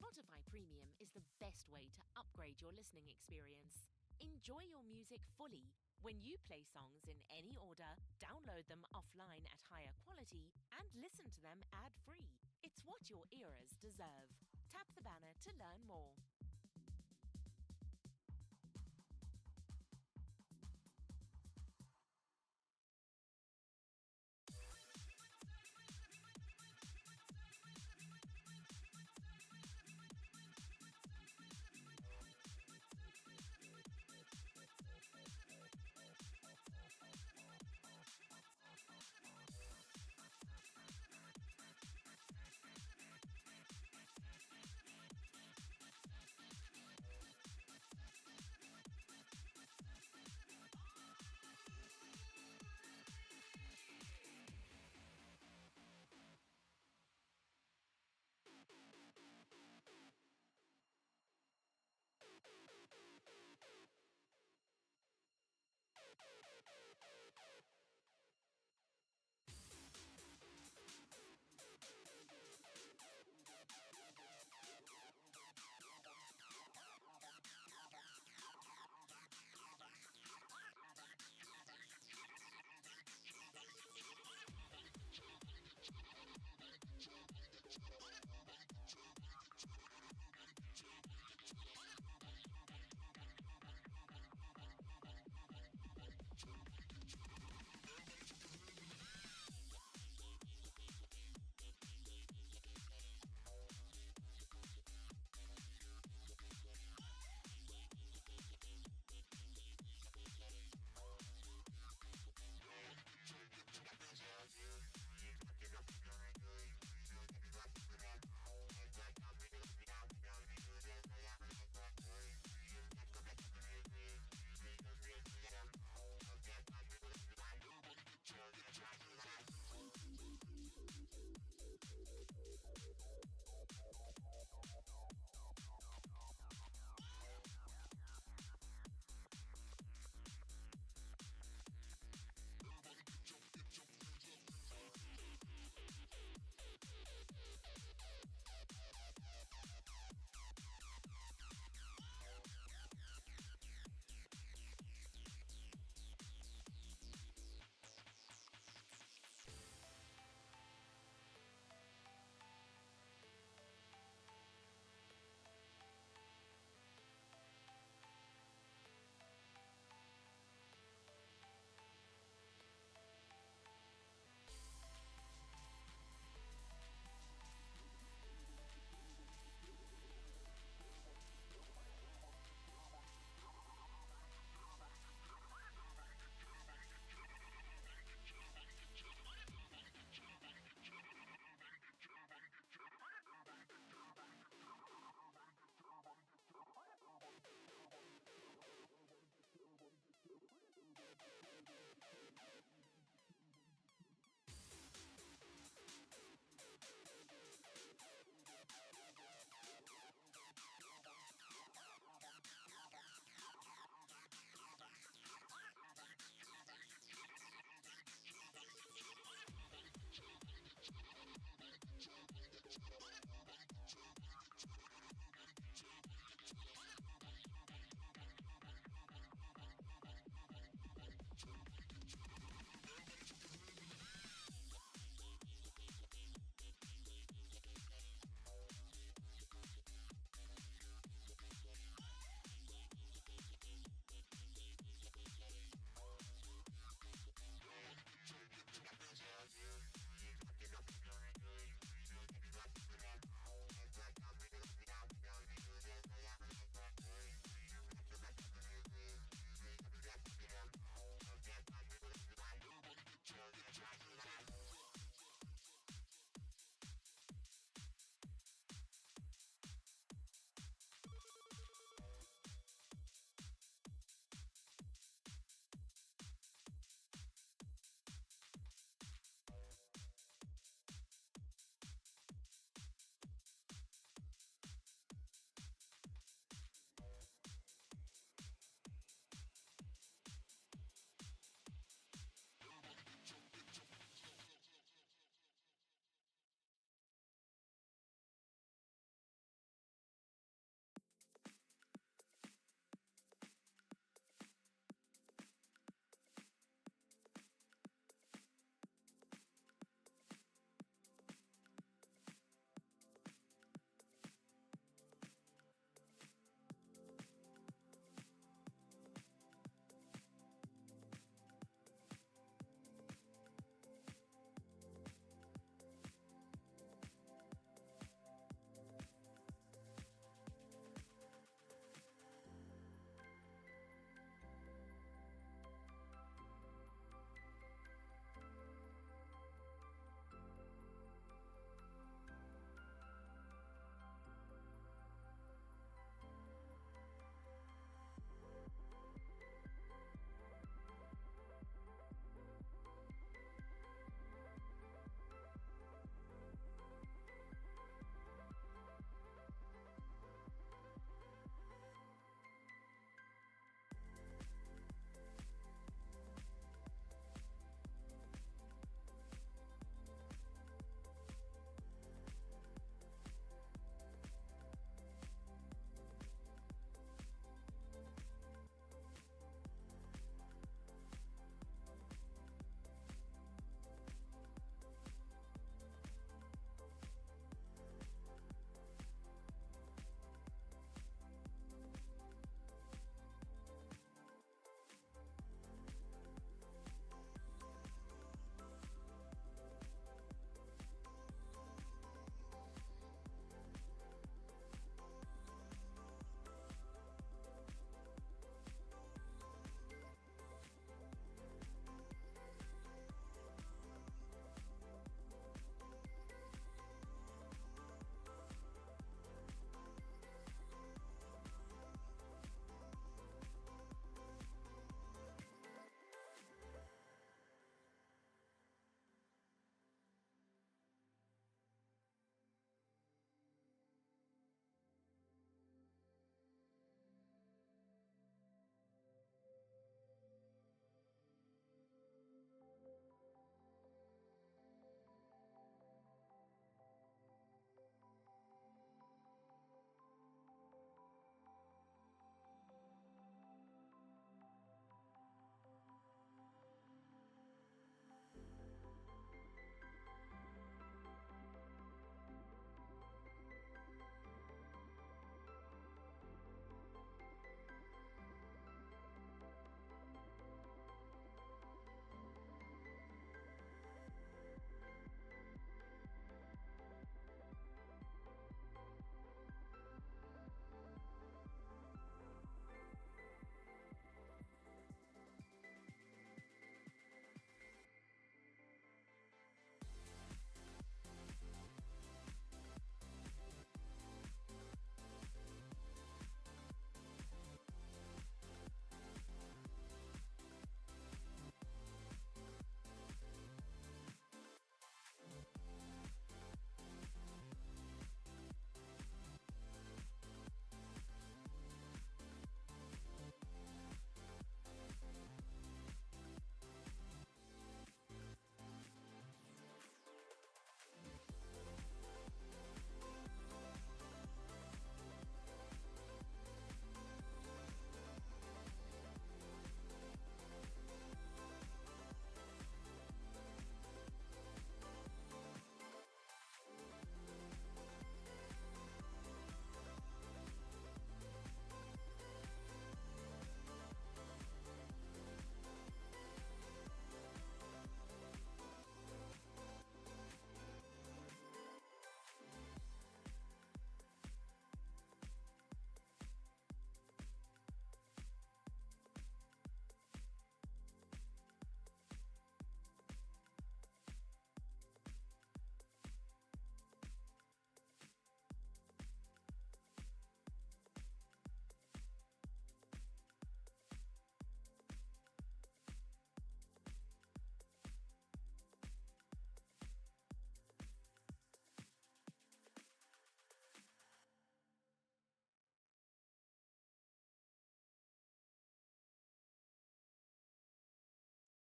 Spotify Premium is the best way to upgrade your listening experience. Enjoy your music fully. When you play songs in any order, download them offline at higher quality, and listen to them ad-free. It's what your eras deserve. Tap the banner to learn more.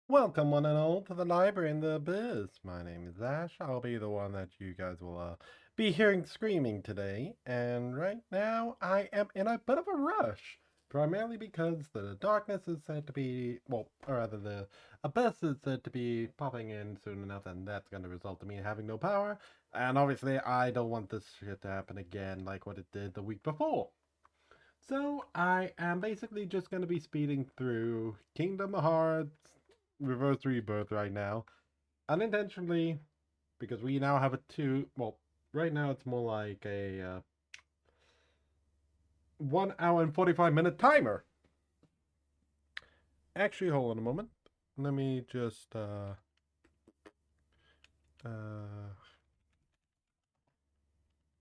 Welcome, one and all, to the library in the abyss. My name is Ash. I'll be the one that you guys will be hearing screaming today. And right now, I am in a bit of a rush, primarily because the darkness is said to be, well, or rather, the abyss is said to be popping in soon enough, and that's going to result in me having no power. And obviously, I don't want this shit to happen again like what it did the week before. So I am basically just going to be speeding through Kingdom Hearts Reverse Rebirth right now, unintentionally, because we now have a two. Well, right now it's more like a 1 hour and 45-minute timer. Actually, hold on a moment. Let me just uh,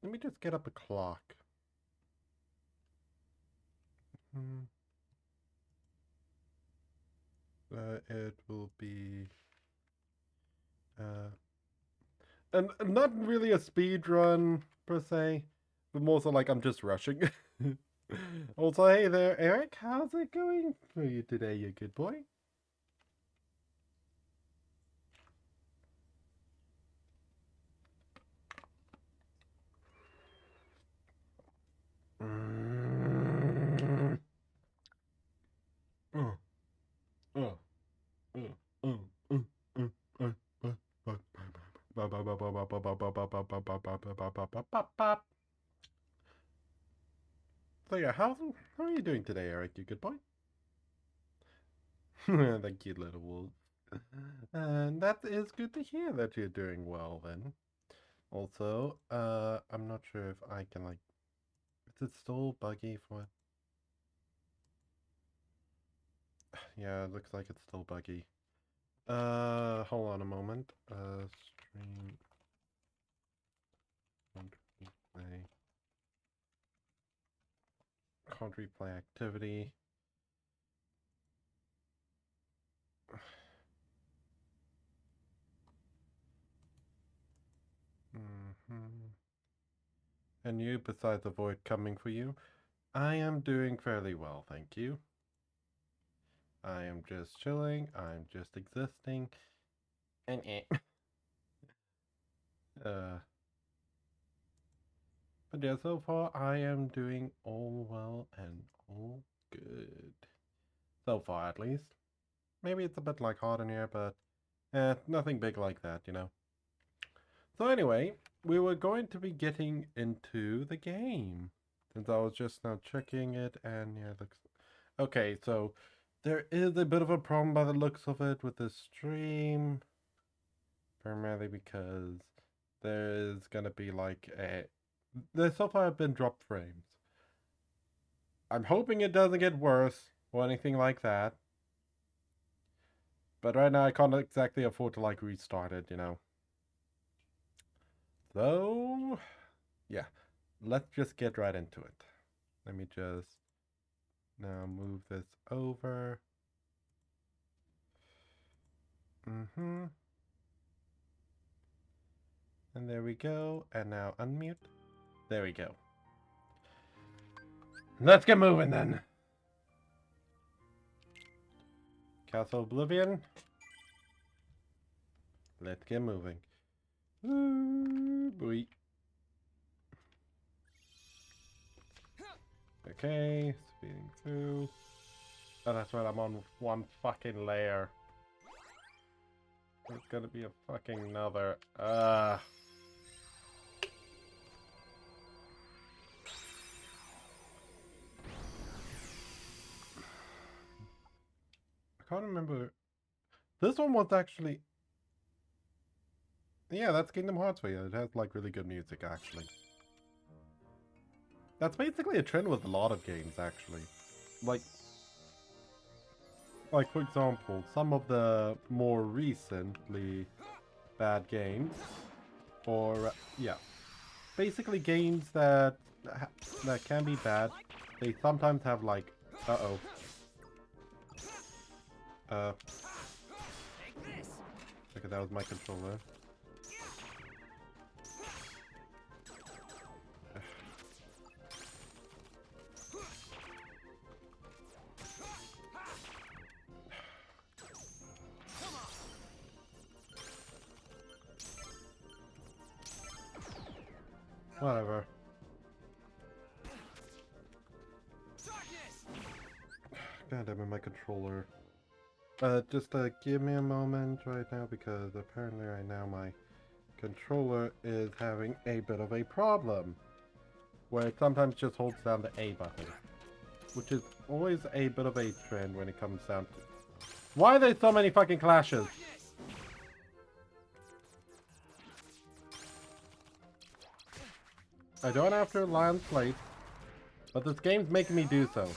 let me just get up a clock. It will be uh, and not really a speed run per se, but more so like I'm just rushing. Also, hey there, Eric. How's it going for you today, you good boy? So yeah, how are you doing today, Eric? You good boy? The cute little wolf. And that is good to hear that you're doing well then. Also, I'm not sure if I can like is it still buggy for it? Yeah, it looks like it's still buggy. Hold on a moment. Stream replay. Can't replay activity. And you, besides the void coming for you? I am doing fairly well, thank you. I am just chilling. I'm just existing. And but yeah, so far I am doing all well and all good. So far, at least. Maybe it's a bit like hot in here, but nothing big like that, you know. So anyway, we were going to be getting into the game. Since I was just now checking it, and yeah, it looks... Okay, so there is a bit of a problem by the looks of it with this stream. Primarily because there's gonna be like a... There so far have been dropped frames. I'm hoping it doesn't get worse or anything like that. But right now I can't exactly afford to like restart it, you know. So, yeah, let's just get right into it. Let me just now move this over. And there we go. And now unmute. There we go. Let's get moving then. Castle Oblivion. Let's get moving. Ooh, boy. Okay, speeding through. Oh, that's right, I'm on one fucking layer. There's gonna be a fucking another. I can't remember. This one was actually... Yeah, that's Kingdom Hearts for you. It has like really good music, actually. That's basically a trend with a lot of games, actually. Like for example, some of the more recently bad games, or yeah, basically games that can be bad. They sometimes have like, okay, that was my controller. Whatever. God damn it, my controller. Just give me a moment right now, because apparently right now my controller is having a bit of a problem. Where it sometimes just holds down the A button. Which is always a bit of a trend when it comes down to... Why are there so many fucking clashes? I don't have to rely on plates, but this game's making me do so.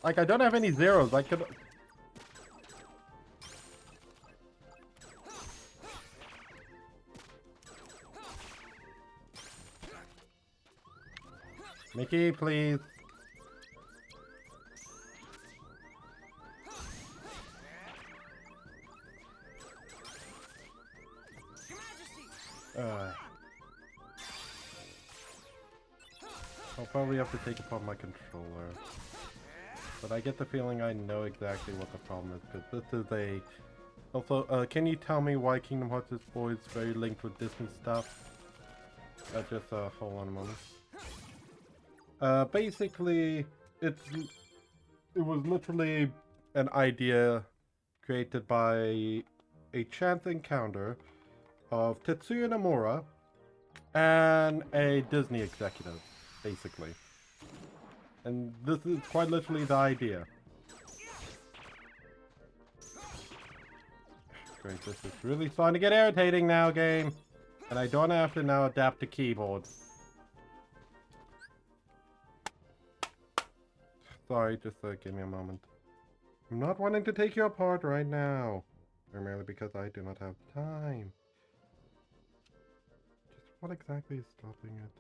Like, I don't have any zeros. I could... Mickey, please. I'll probably have to take apart my controller. But I get the feeling I know exactly what the problem is, because this is a... Also, can you tell me why Kingdom Hearts is always very linked with Disney stuff? Just, hold on a moment. Basically, it was literally an idea created by a chance encounter of Tetsuya Nomura and a Disney executive, basically. And this is quite literally the idea. Great, this is really starting to get irritating now, game. And I don't have to now adapt to keyboard. Sorry, just give me a moment. I'm not wanting to take you apart right now. Primarily because I do not have time. Just what exactly is stopping it?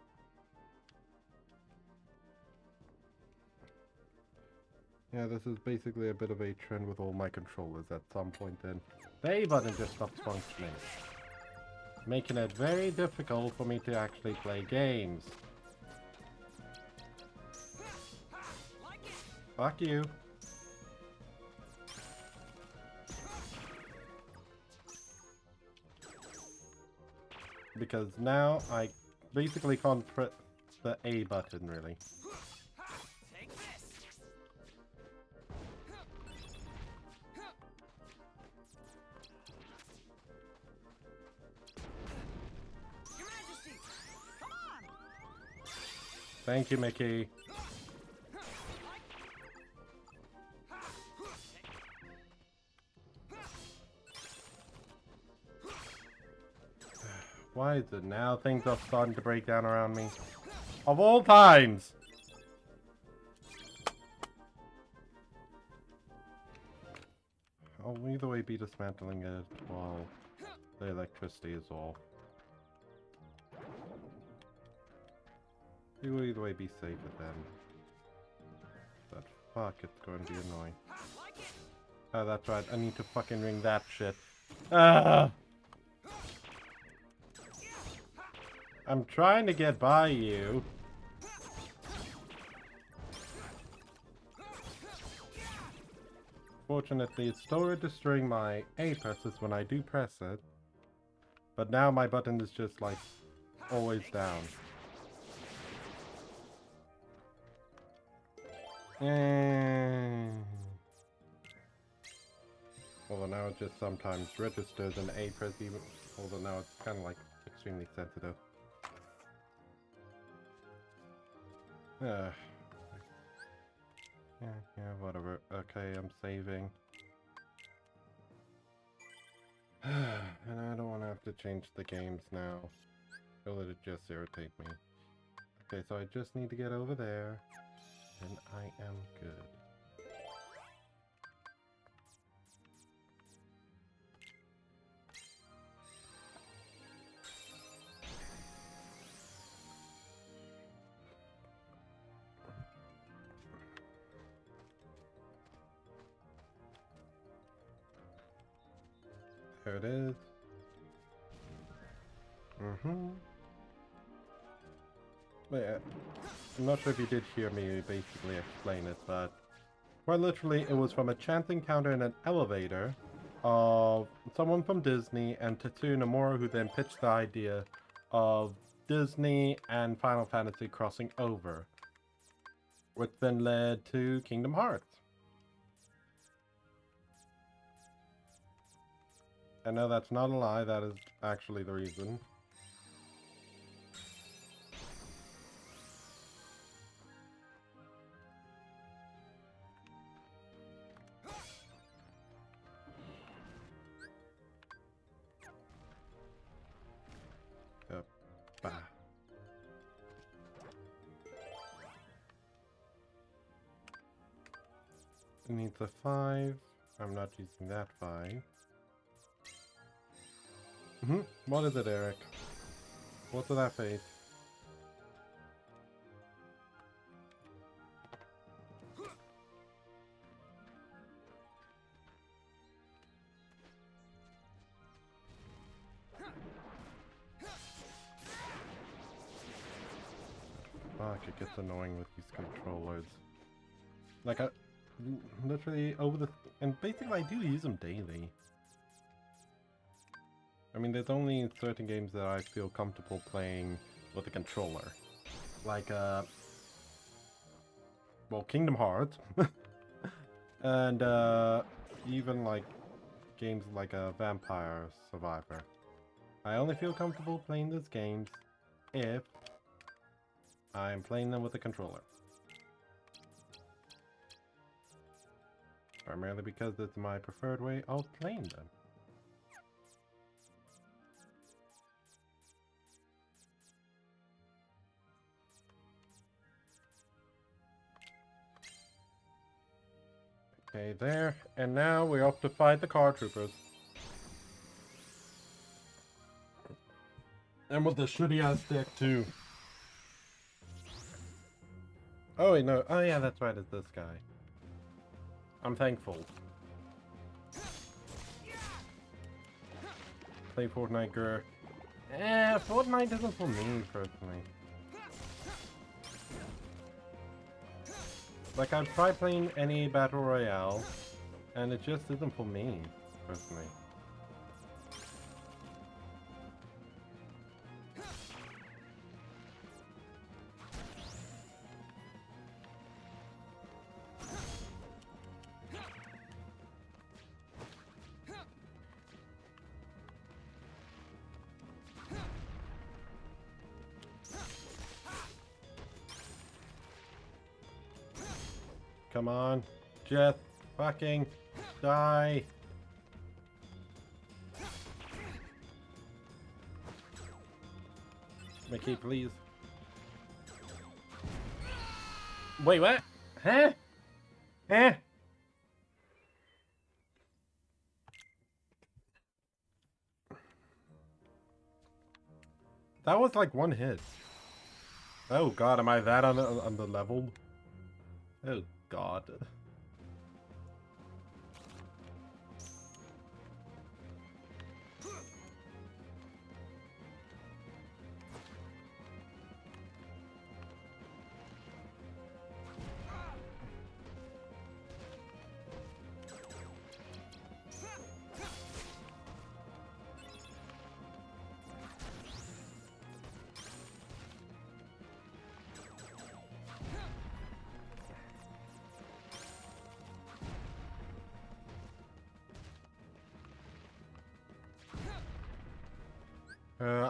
Yeah, this is basically a bit of a trend with all my controllers. At some point then, the A button just stops functioning. Making it very difficult for me to actually play games. Fuck you. Because now I basically can't press the A button, really. Thank you, Mickey. Why is it now things are starting to break down around me? Of all times! I'll either way be dismantling it while the electricity is off. You will either way be safer then. But fuck, it's going to be annoying. Oh, that's right, I need to fucking ring that shit. Ah! I'm trying to get by you. Fortunately, it's still registering my A presses when I do press it. But now my button is just like always down. Although now it just sometimes registers an A press even, although now it's kind of like extremely sensitive. Yeah, whatever. Okay, I'm saving. And I don't want to have to change the games now. It'll just irritate me. Okay, so I just need to get over there. And I am good. There it is. But yeah, I'm not sure if you did hear me basically explain it, but quite literally it was from a chance encounter in an elevator of someone from Disney and Tetsuya Nomura, who then pitched the idea of Disney and Final Fantasy crossing over, which then led to Kingdom Hearts. And no, that's not a lie, that is actually the reason. It needs a 5. I'm not using that 5. What is it, Eric? What's with that face? Fuck, it gets annoying with these controllers. Like, I literally over the... And basically I do use them daily. I mean, there's only certain games that I feel comfortable playing with a controller. Like, well, Kingdom Hearts. And, even, like, games like Vampire Survivor. I only feel comfortable playing those games if I'm playing them with a controller. Primarily because it's my preferred way of playing them. Okay, there. And now we're off to fight the car troopers. And with the shitty ass deck too. Oh wait, no. Oh yeah, that's right, it's this guy. I'm thankful. Play Fortnite, grr. Fortnite isn't for me, personally. Like, I've tried playing any Battle Royale, and it just isn't for me, personally. Come on, just fucking die. Mickey, please. Wait, what? Huh? Huh? That was like one hit. Oh god, am I that on the level? Oh god.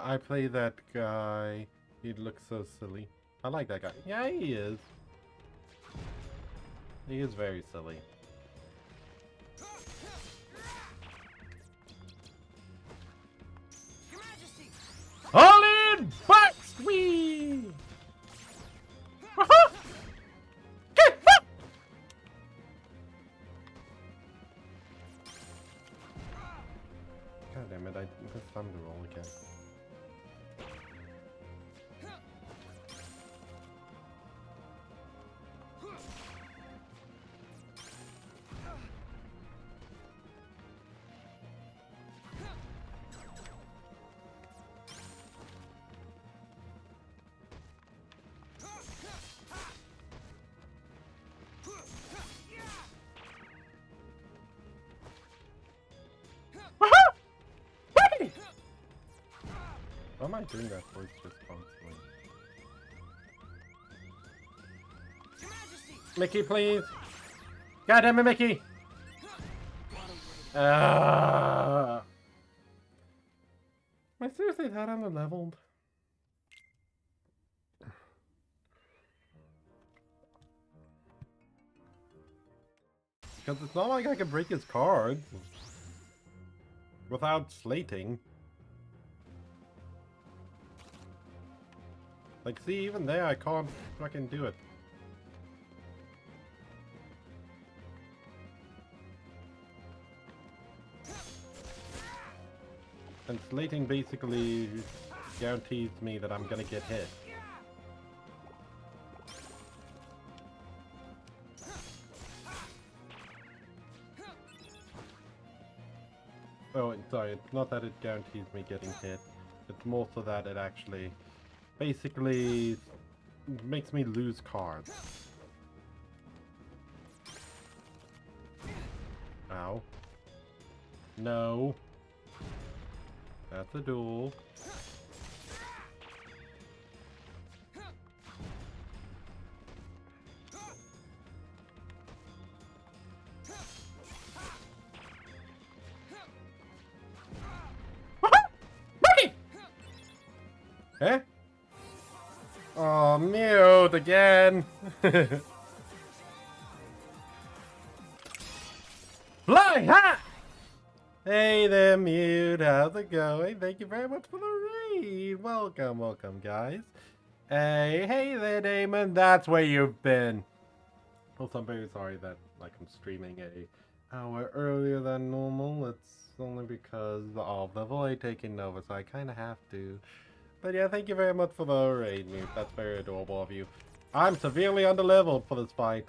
I play that guy. He looks so silly. I like that guy. Yeah, he is. He is very silly. All in box wee! God damn it, I just thumbed the roll again. am I doing that voice just constantly? Mickey, please! God damn it, Mickey! Am I seriously that underleveled? Because it's not like I can break his cards without slating. Like, see, even there I can't fucking do it. And slating basically guarantees me that I'm gonna get hit. Oh, sorry, it's not that it guarantees me getting hit. It's more so that it actually basically makes me lose cards. Ow. No. That's a duel. Eh? Oh, mute again. Fly ha! Hey there, Mute. How's it going? Thank you very much for the raid. Welcome, welcome, guys. Hey there, Damon. That's where you've been. Also, I'm very sorry that I'm streaming a hour earlier than normal. It's only because of the void taking over, so I kind of have to. But yeah, thank you very much for the raid, Mute. That's very adorable of you. I'm severely underleveled for this fight.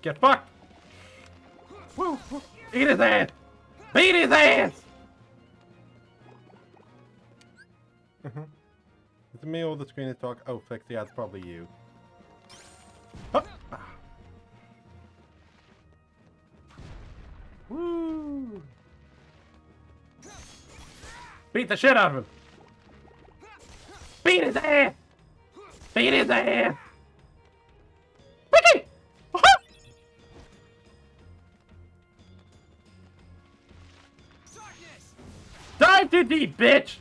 Get fucked! Woo! Eat his ass! Beat his ass! Is it me or the screen is talk? Oh, fix, yeah, it's probably you. Hup. Woo! Beat the shit out of him! Beat his ass! Beat his ass! Wiki! Dive too deep, bitch!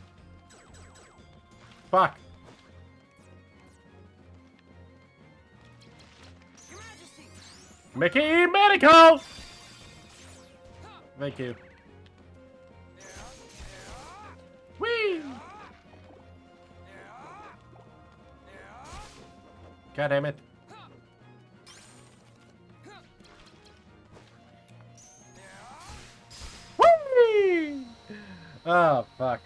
Fuck. Mickey Medical! Thank you. Whee! God damn it. Whee! Oh, fuck.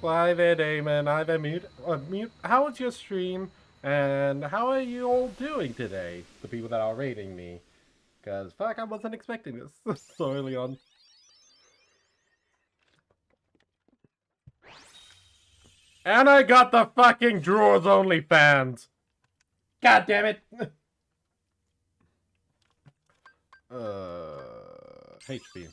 Hi there, Damon. Hi there, Mute. Mute. How was your stream? And how are you all doing today? The people that are rating me. Because, fuck, I wasn't expecting this so early on. And I got the fucking drawers only fans. God damn it. HP.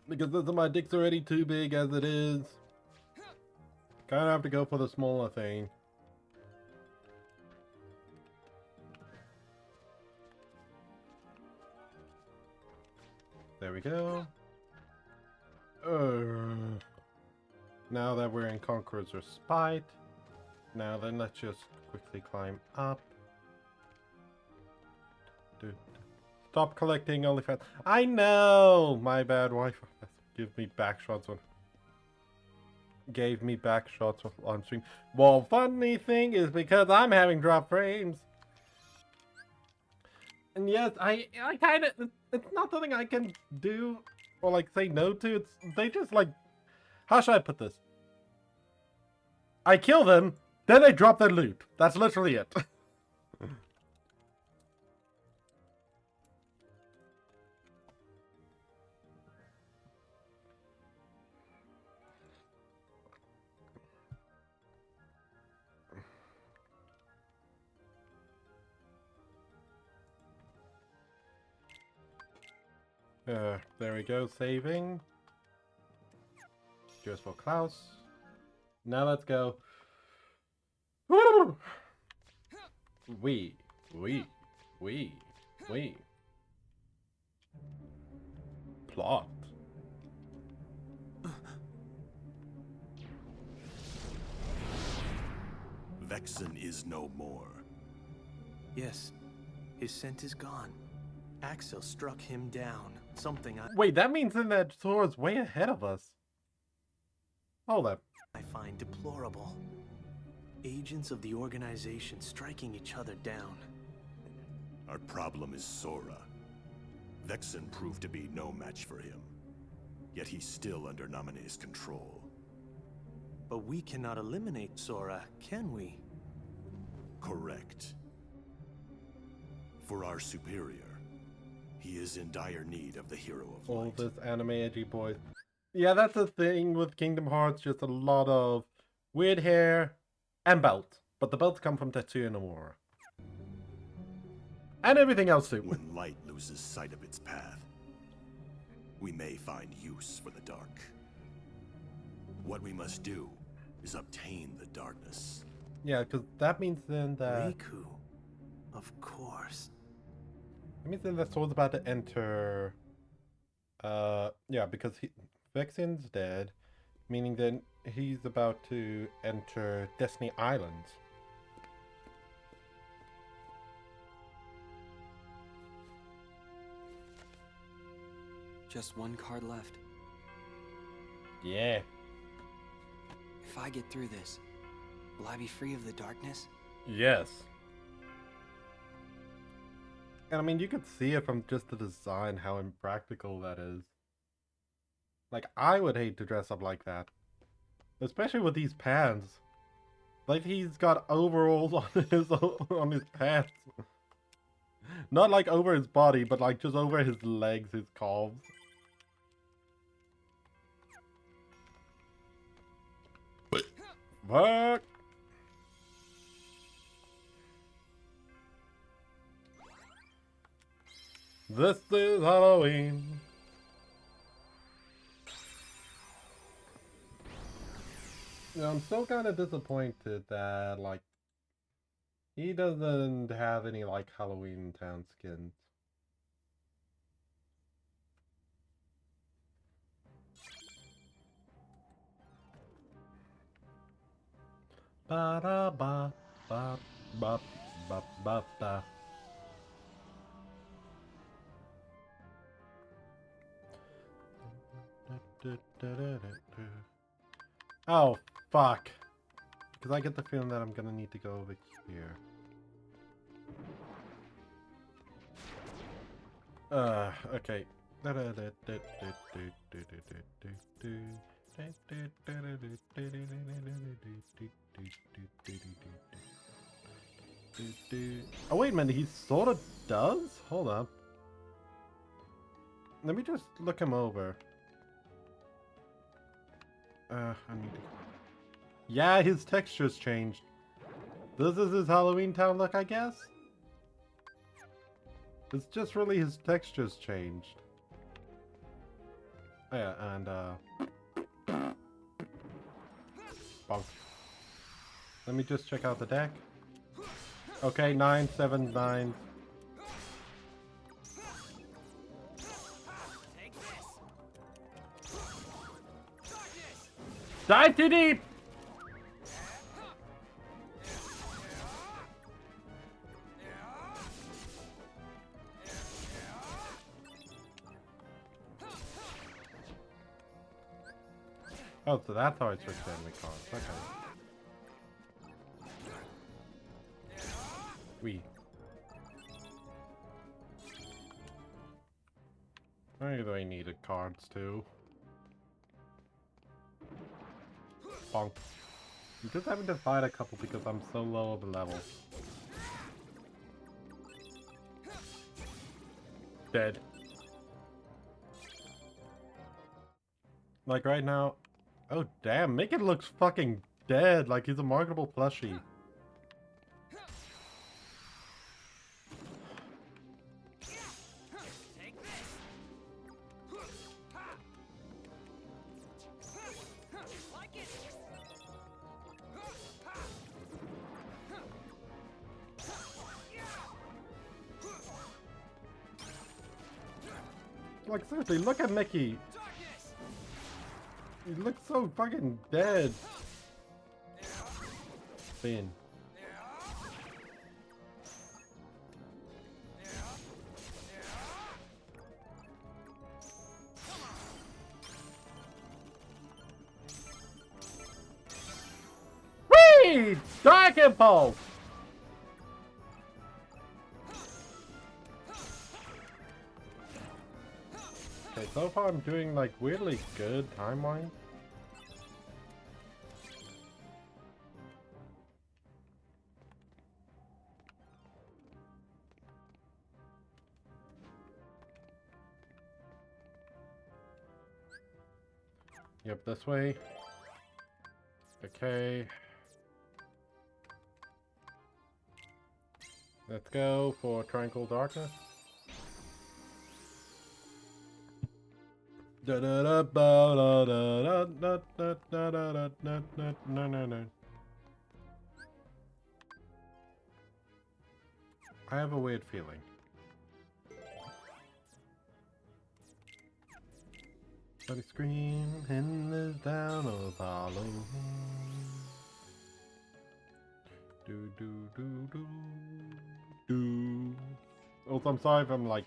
Because my dick's already too big as it is. Kinda have to go for the smaller thing. There we go. Now that we're in Conqueror's Respite. Now then, let's just quickly climb up. Stop collecting OnlyFans. I know! My bad, wife. Give me back shots on... Gave me back shots on stream. Well, funny thing is because I'm having drop frames. And yes, I kind of... It's not something I can do or, say no to. It's... They just, how should I put this? I kill them, Then they drop their loot. That's literally it. There we go, saving. Just for Klaus. Now let's go. We. Plot. Vexen is no more. Yes, his scent is gone. Axel struck him down. Wait, that means then that Sora's way ahead of us. Hold up. I find deplorable. Agents of the organization striking each other down. Our problem is Sora. Vexen proved to be no match for him. Yet he's still under Naminé's control. But we cannot eliminate Sora, can we? Correct. For our superior, he is in dire need of the hero of All light. this anime edgy boys. Yeah, that's the thing with Kingdom Hearts. Just a lot of weird hair and belt. But the belts come from Tetsuya Nomura. And everything else too. When light loses sight of its path, we may find use for the dark. What we must do is obtain the darkness. Yeah, because that means then that... Riku. Of course. That means then that Sword's about to enter... yeah, because Vexen's dead. Meaning then he's about to enter Destiny Islands. Just one card left. Yeah. If I get through this, will I be free of the darkness? Yes. And I mean, you could see it from just the design, how impractical that is. Like, I would hate to dress up like that. Especially with these pants. Like, he's got overalls on his pants. Not like over his body, but like just over his legs, his calves. Fuck! This is Halloween. Yeah, I'm still kind of disappointed that, like, he doesn't have any, like, Halloween Town skins. Ba da ba ba ba ba ba ba. Oh, fuck. Because I get the feeling that I'm gonna need to go over here. Okay. Oh, wait a minute, he sort of does? Hold up. Let me just look him over. I need to... Yeah, his texture's changed. This is his Halloween Town look, I guess? It's just really his texture's changed. Oh, yeah, and, bonk. Let me just check out the deck. Okay, 9, 7, 9. Dive too deep! Oh, so that's how I switch to enemy cards. Okay. We. I really needed cards too. Bonk. I'm just having to fight a couple because I'm so low of a level. Dead. Like right now... Oh damn, Mickey looks fucking dead, like he's a marketable plushie. Like seriously, look at Mickey. He looks so fucking dead. Spin. Whee! Dark Impulse! Okay, so far I'm doing like weirdly good time-wise. Yep, this way. Okay. Let's go for Tranquil Darkness. I have a weird feeling. Study scream in this down of Halloween. Do do do do do. Also, I'm sorry if I'm like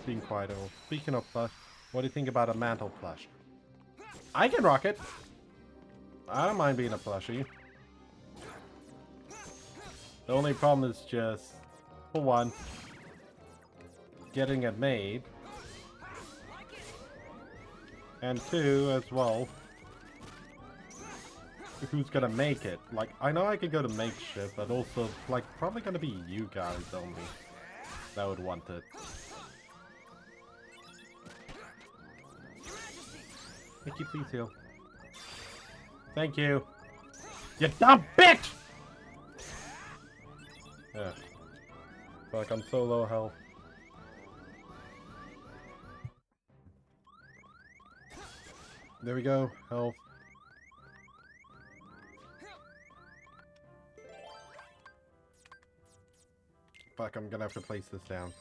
being quiet. Oh, speaking of plush, what do you think about a Mantle plush? I can rock it. I don't mind being a plushie. The only problem is just, for one, getting it made. And two, as well, who's gonna make it? Like, I know I could go to makeshift, but also, like, probably gonna be you guys only that would want it. Mickey, please heal. Thank you. You dumb bitch! Yeah. Fuck, I'm so low health. There we go, health. Fuck, I'm gonna have to place this down.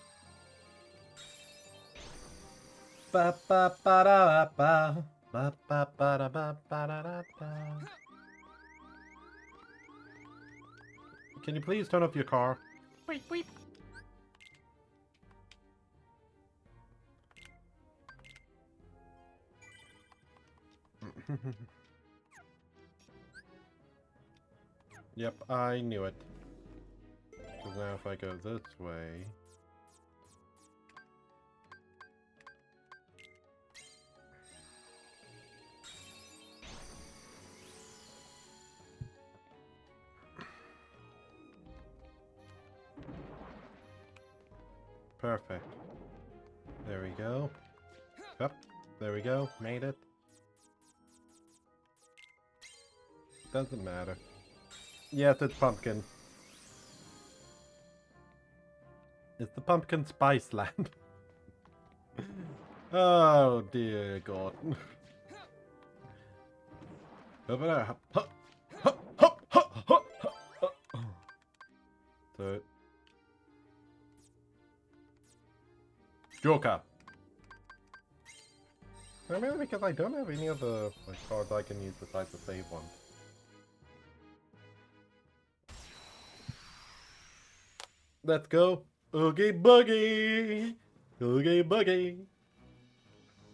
Ba ba ba da ba ba ba ba da ba ba da da da. Can you please turn off your car? Wait, wait. Yep, I knew it. Because now if I go this way... Perfect. There we go. Yep, there we go. Made it. Doesn't matter. Yes, it's pumpkin. It's the pumpkin spice land. Oh dear God. Over there. So, Joker. I mean, because I don't have any other like, cards I can use besides the save one. Let's go. Oogie boogie. Oogie boogie.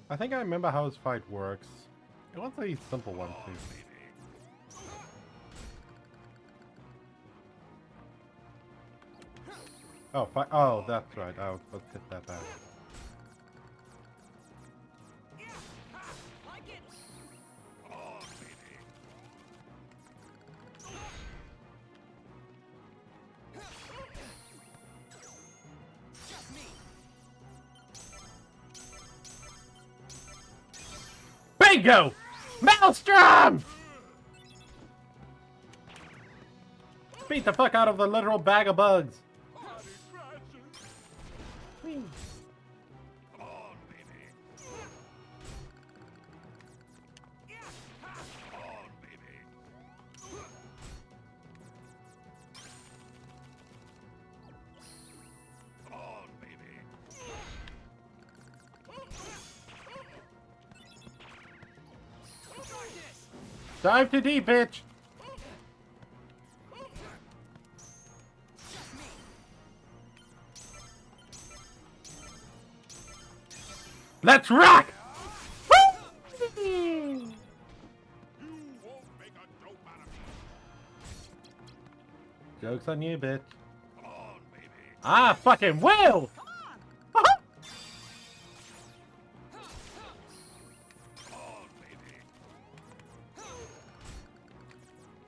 I think I remember how this fight works. It was a simple one too. Oh, oh, that's right. Let's get that back. Bingo! Maelstrom! Beat the fuck out of the literal bag of bugs. Whee. Dive too deep, bitch! Let's rock! Woo! Joke's on you, bitch. I fucking will!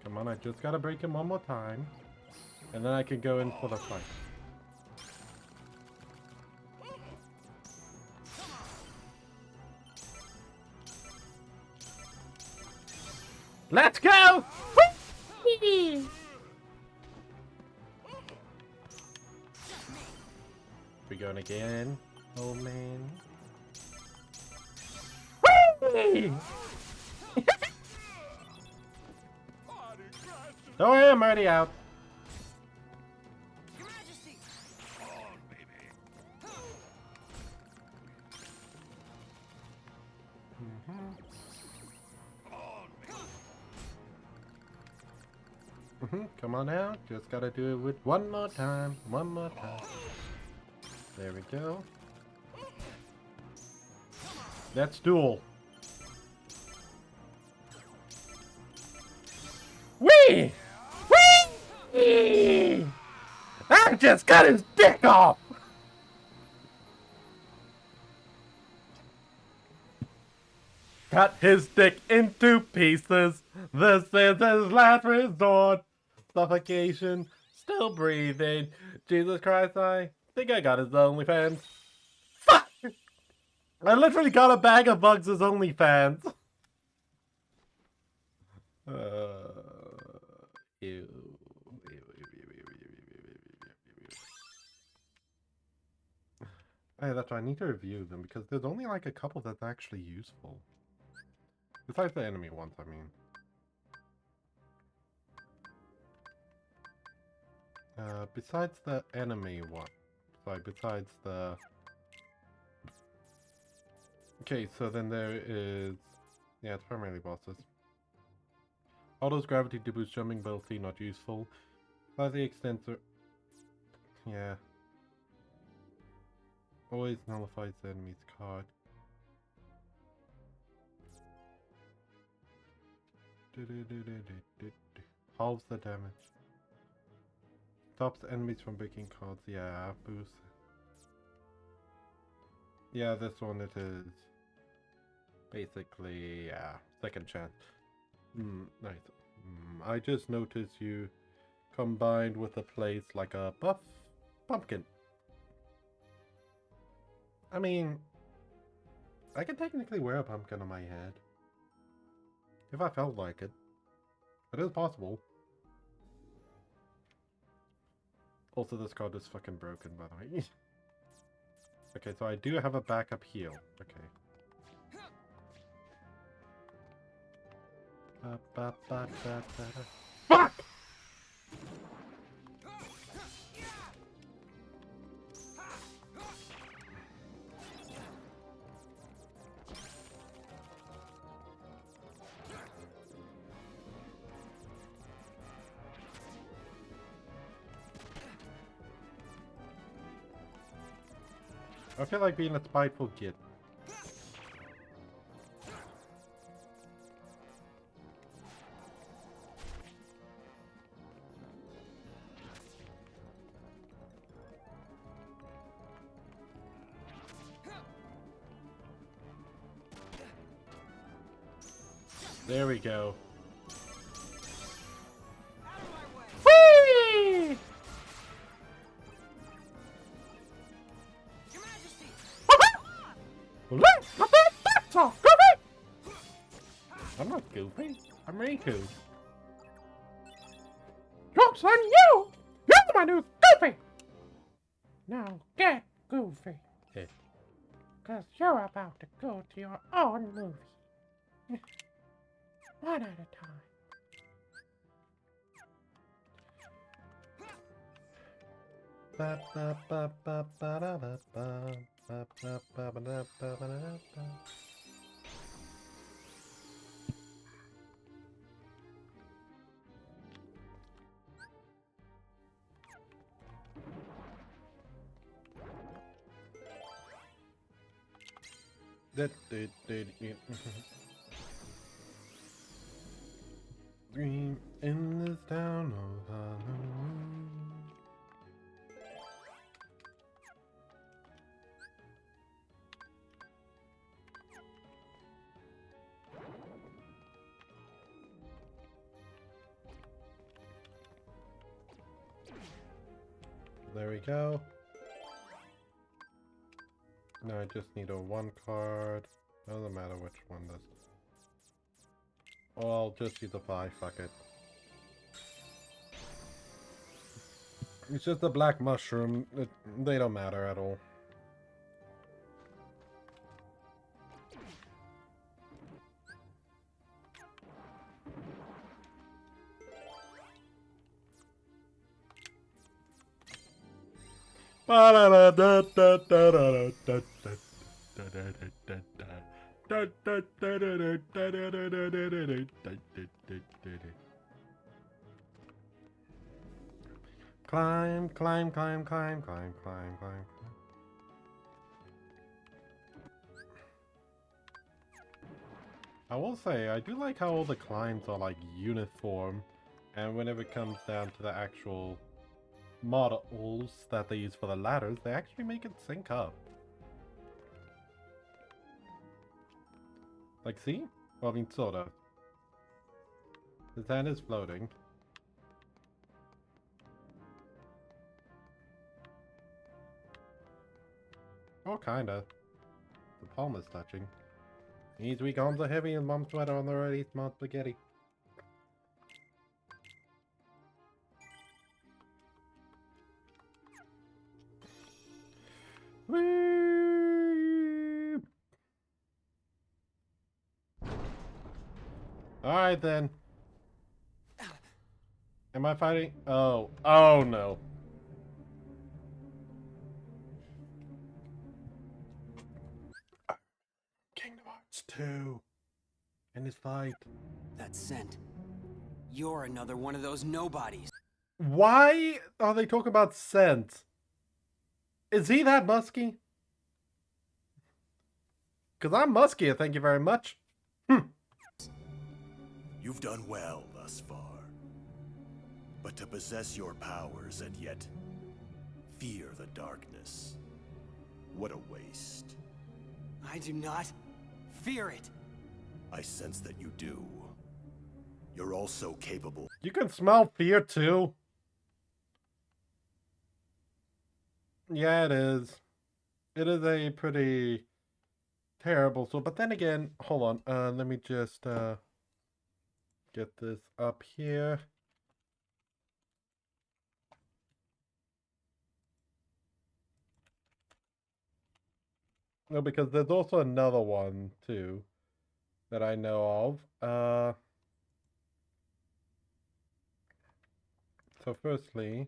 Come on, I just gotta break him one more time. And then I can go in for the fight. Let's go! Whee! We going again, old man. Whee! Don't worry, I'm already out. Come on out. Just gotta do it with one more time. One more time. There we go. That's duel. Whee! Whee! I just got his dick off! Cut his dick into pieces. This is his last resort. Suffocation. Still breathing. Jesus Christ, I think I got his OnlyFans. Fuck! I literally got a bag of bugs as OnlyFans. Ew. Hey, that's why I need to review them because there's only like a couple that's actually useful. Besides the enemy ones, I mean. Besides the enemy one. Sorry, besides the... Okay, so then there is... Yeah, it's primarily bosses. Auto's gravity to boost jumping ability, not useful. Slightly extensor... Yeah. Always nullifies the enemy's card. Halves the damage. Stops enemies from breaking cards. Yeah, boost. Yeah, this one it is. Basically, yeah, second chance. Nice. I just noticed you combined with a place like a buff pumpkin. I mean, I could technically wear a pumpkin on my head. If I felt like it. It is possible. Also, this card is fucking broken, by the way. Okay, so I do have a backup heal. Okay. Fuck! I feel like being a spiteful kid. There we go. Whee! I'm not Goofy. I'm Riku. Joke's on you! You're my new Goofy! Now get Goofy. Hey. Cause you're about to go to your own movie. One at a time. Ba ba ba ba ba da ba ba ba ba ba ba da ba ba da ba. Dream in this town of Halloween. There we go. Now I just need a 1 card. Doesn't matter which one does. Oh, I'll just use a 5, fuck it. It's just a black mushroom. They don't matter at all. Climb, climb, climb, climb, climb, climb, climb. I will say, I do like how all the climbs are like uniform, and whenever it comes down to the actual models that they use for the ladders, they actually make it sync up. Like, see? Well, I mean, sort of. His hand is floating. Oh, kinda. The palm is touching. These weak arms are heavy and mom's sweater on the already smart spaghetti. Woo! Alright then. Am I fighting? Oh. Oh no. Kingdom Hearts 2. And his fight. That scent. You're another one of those nobodies. Why are they talking about scent? Is he that musky? Because I'm muskier, thank you very much. You've done well thus far. But to possess your powers and yet fear the darkness, what a waste. I do not fear it. I sense that you do. You're also capable. You can smell fear too. Yeah, it is. It is a pretty terrible so, but then again, hold on. Let me just get this up here. No, because there's also another one too that I know of. So firstly,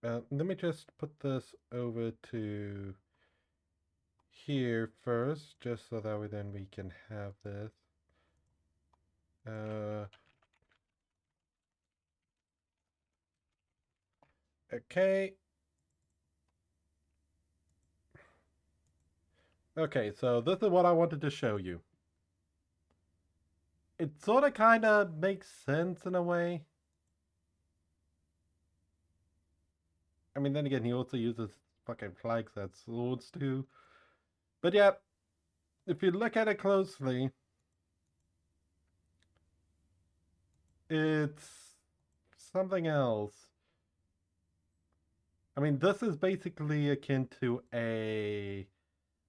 let me just put this over to here first, just so that way then we can have this. Okay. Okay, so this is what I wanted to show you. It sort of kind of makes sense in a way. I mean, then again, he also uses fucking flags as swords too. But yeah, if you look at it closely, it's something else. I mean, this is basically akin to a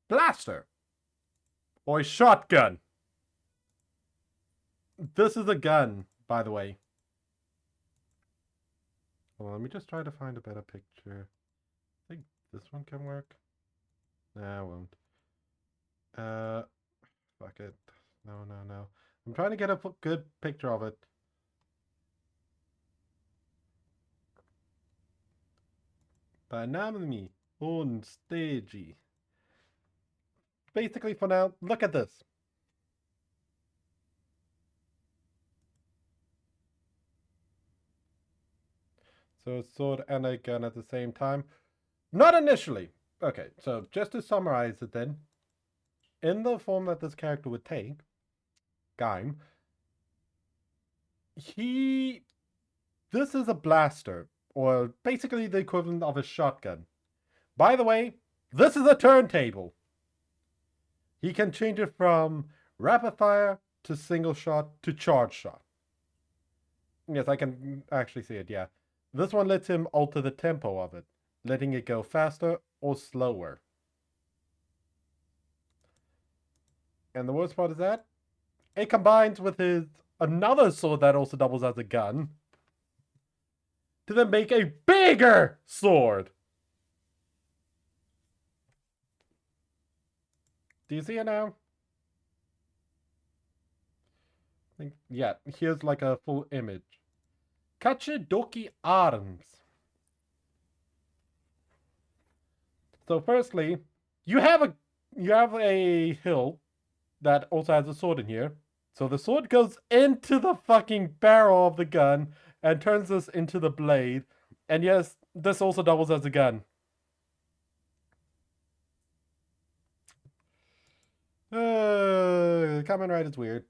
blaster or a shotgun. This is a gun, by the way. Well, let me just try to find a better picture. I think this one can work. Nah, it won't. Fuck it. No, no, no. I'm trying to get a good picture of it. Banami on stage. Basically, for now, look at this. So a sword and a gun at the same time. Not initially. Okay, so just to summarize it then. In the form that this character would take, Gaim, this is a blaster, or basically the equivalent of a shotgun. By the way, this is a turntable. He can change it from rapid fire to single shot to charge shot. Yes, I can actually see it, yeah. This one lets him alter the tempo of it, letting it go faster or slower. And the worst part is that it combines with his another sword that also doubles as a gun to then make a bigger sword. Do you see it now? Yeah, here's like a full image. Kachidoki arms. So firstly, you have a hilt that also has a sword in here. So the sword goes into the fucking barrel of the gun and turns this into the blade. And yes, this also doubles as a gun. Kamen Rider's weird.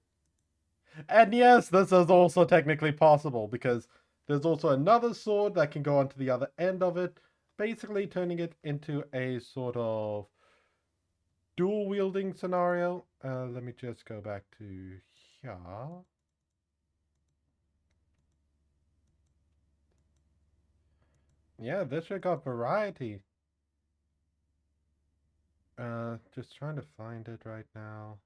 And yes, this is also technically possible because there's also another sword that can go onto the other end of it, basically turning it into a sort of dual wielding scenario. Let me just go back to here. Yeah, this should got variety. Just trying to find it right now.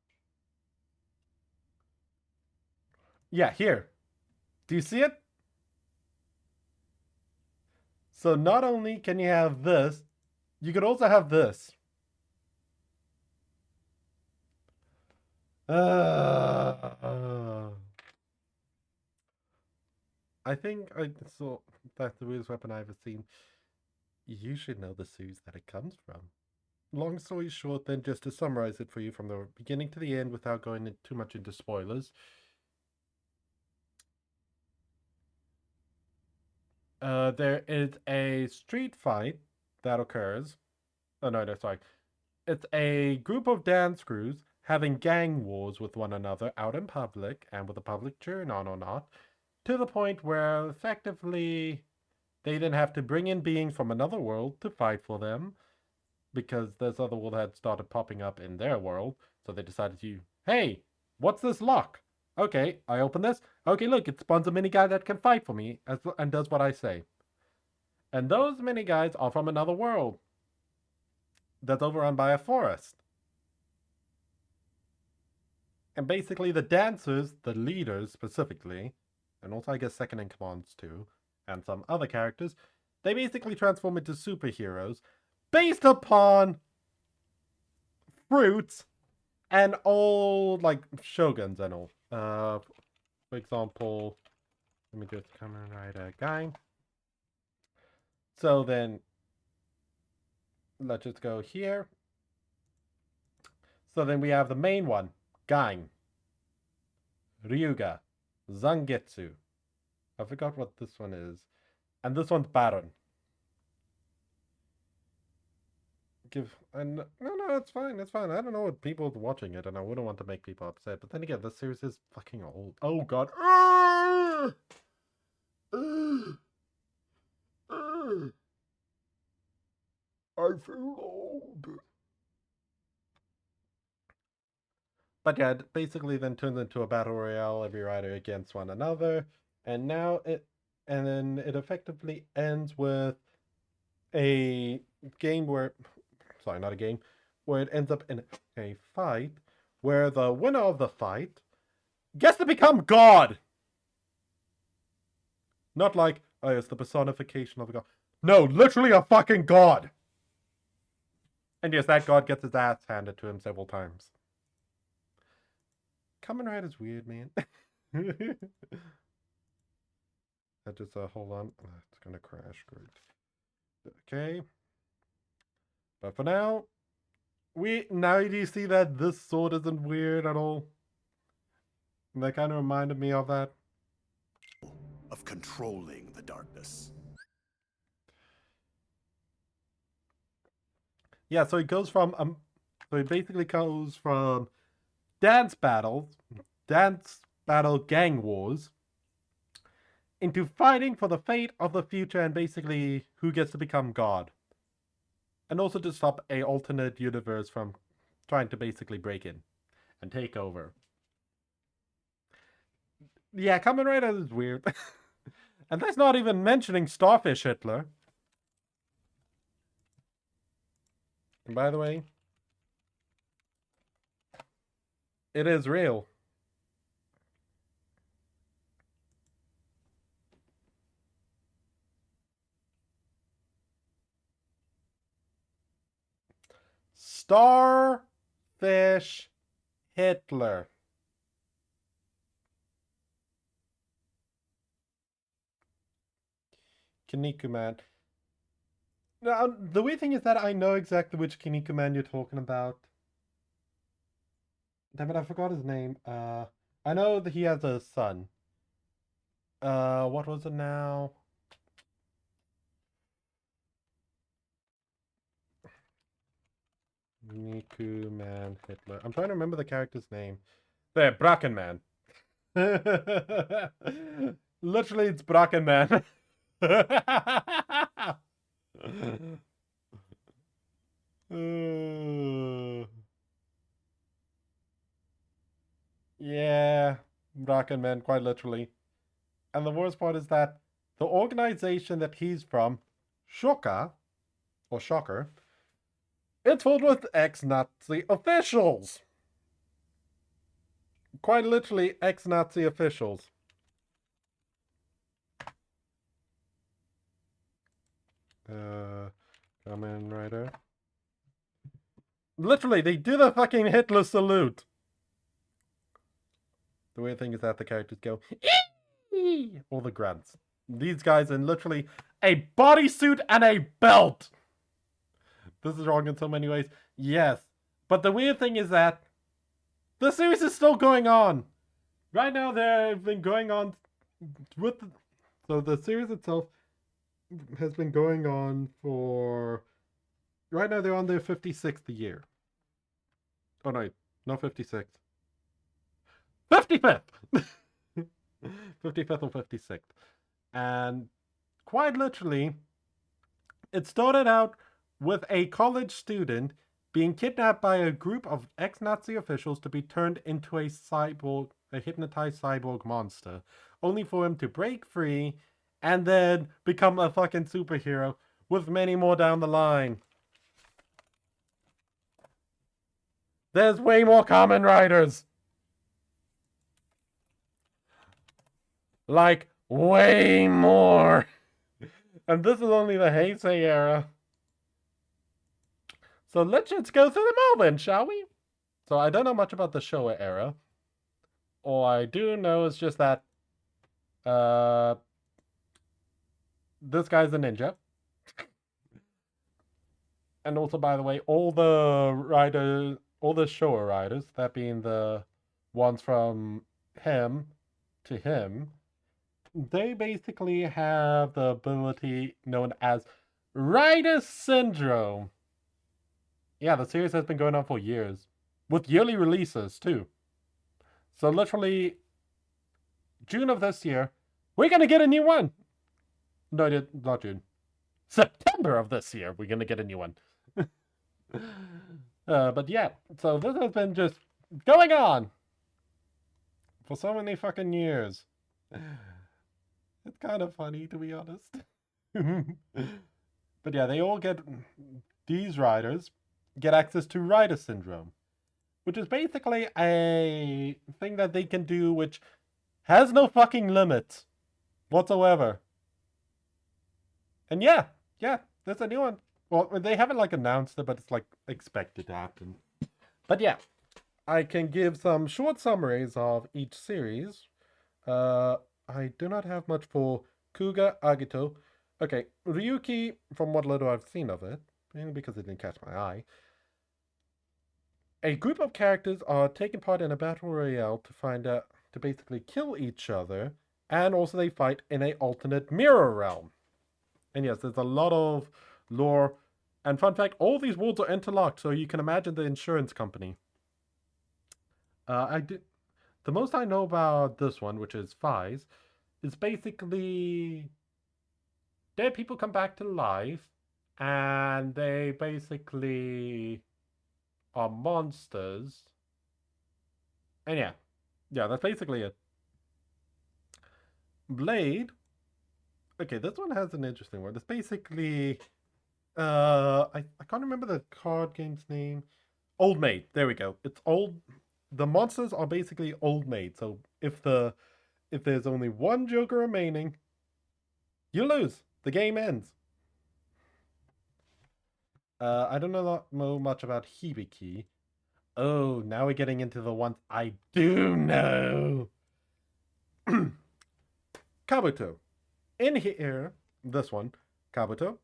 Yeah, here. Do you see it? So not only can you have this, you could also have this. I think I saw that's the weirdest weapon I've ever seen. You should know the series that it comes from. Long story short, then, just to summarize it for you from the beginning to the end without going too much into spoilers. There is a street fight that occurs. Oh, no, sorry. It's a group of dance crews having gang wars with one another out in public and with the public cheering on or not, to the point where effectively they then have to bring in beings from another world to fight for them because this other world had started popping up in their world. So they decided to, hey, what's this lock? Okay, I open this. Okay, look, it spawns a mini guy that can fight for me and does what I say. And those mini guys are from another world that's overrun by a forest. And basically the dancers, the leaders specifically, and also I guess second in commands too, and some other characters, they basically transform into superheroes based upon fruits and old like shoguns and all. For example, let me just come and write a guy. So then let's just go here. So then we have the main one, Gain, Ryuga, Zangetsu. I forgot what this one is. And this one's Baron. No, it's fine, it's fine. I don't know what people watching it, and I wouldn't want to make people upset. But then again, this series is fucking old. Oh god. I feel old. But yeah, it basically then turns into a battle royale, every rider against one another. And then it effectively ends with a game where, sorry, not a game, where it ends up in a fight where the winner of the fight gets to become God. Not like, oh, it's the personification of a god. No, literally a fucking god. And yes, that god gets his ass handed to him several times. Kamen Rider's weird, man. That just, hold on. It's gonna crash. Great. Okay. But for now, now do you see that this sword isn't weird at all? And that kind of reminded me of that. Of controlling the darkness. Yeah, so it goes from so it basically goes from dance battle gang wars into fighting for the fate of the future and basically who gets to become God. And also to stop a alternate universe from trying to basically break in and take over. Yeah, Kamen Rider is weird. And that's not even mentioning Starfish Hitler. And by the way, it is real. Starfish Hitler. Kinnikuman. Now, the weird thing is that I know exactly which Kinnikuman you're talking about. Damn it, I forgot his name. I know that he has a son. What was it now? Kinnikuman Hitler. I'm trying to remember the character's name. There, Brackenman. Literally, it's Brackenman. Yeah, Brackenman, quite literally. And the worst part is that the organization that he's from, Shocker, it's filled with ex-Nazi officials. Quite literally ex-Nazi officials. Kamen Rider. Literally, they do the fucking Hitler salute. The weird thing is that the characters go, eee! All the grunts. These guys in literally a bodysuit and a belt. This is wrong in so many ways. Yes. But the weird thing is that the series is still going on. Right now, they've been going on with... So the series itself has been going on for... Right now, they're on their 56th year. Oh, no. Not 56th. 55th! 55th or 56th. And quite literally, it started out with a college student being kidnapped by a group of ex-Nazi officials to be turned into a hypnotized cyborg monster, only for him to break free and then become a fucking superhero with many more down the line. There's way more Kamen Riders! Like, way more! And this is only the Heisei era. So let's just go through them all then, shall we? So I don't know much about the Showa era. All I do know is just that this guy's a ninja. And also, by the way, all the Showa riders, that being the ones from him to him, they basically have the ability known as Rider Syndrome. Yeah, the series has been going on for years, with yearly releases too. So literally, June of this year, we're gonna get a new one. No, not June. September of this year, we're gonna get a new one. But yeah, so this has been just going on for so many fucking years. It's kind of funny, to be honest. But yeah, these riders get access to Rider Syndrome. which is basically a thing that they can do which has no fucking limits whatsoever. And yeah, there's a new one. Well, they haven't like announced it, but it's like expected to happen. But yeah, I can give some short summaries of each series. I do not have much for Kuga Agito. Okay, Ryuki, from what little I've seen of it, mainly because it didn't catch my eye. A group of characters are taking part in a battle royale to basically kill each other, and also they fight in a alternate mirror realm. And yes, there's a lot of lore. And fun fact, all these worlds are interlocked, so you can imagine the insurance company. The most I know about this one, which is Fies, is basically dead people come back to life, and they basically are monsters. And yeah, that's basically it. Blade. Okay, this one has an interesting word. It's basically, I can't remember the card game's name. Old Maid. There we go. It's old. The monsters are basically old maid. So if there's only one Joker remaining, you lose. The game ends. I don't know much about Hibiki. Oh, now we're getting into the ones I do know. Kabuto. In here, this one, Kabuto.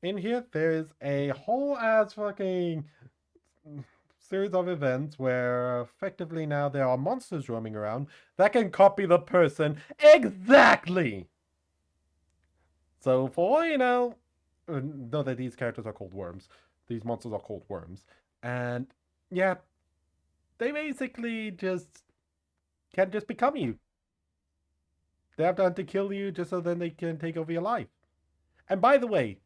In here, there's a whole ass fucking series of events where effectively now there are monsters roaming around that can copy the person exactly. So for, know that these characters are called worms. These monsters are called worms. And yeah, they basically can't just become you. They have to kill you just so then they can take over your life. And by the way,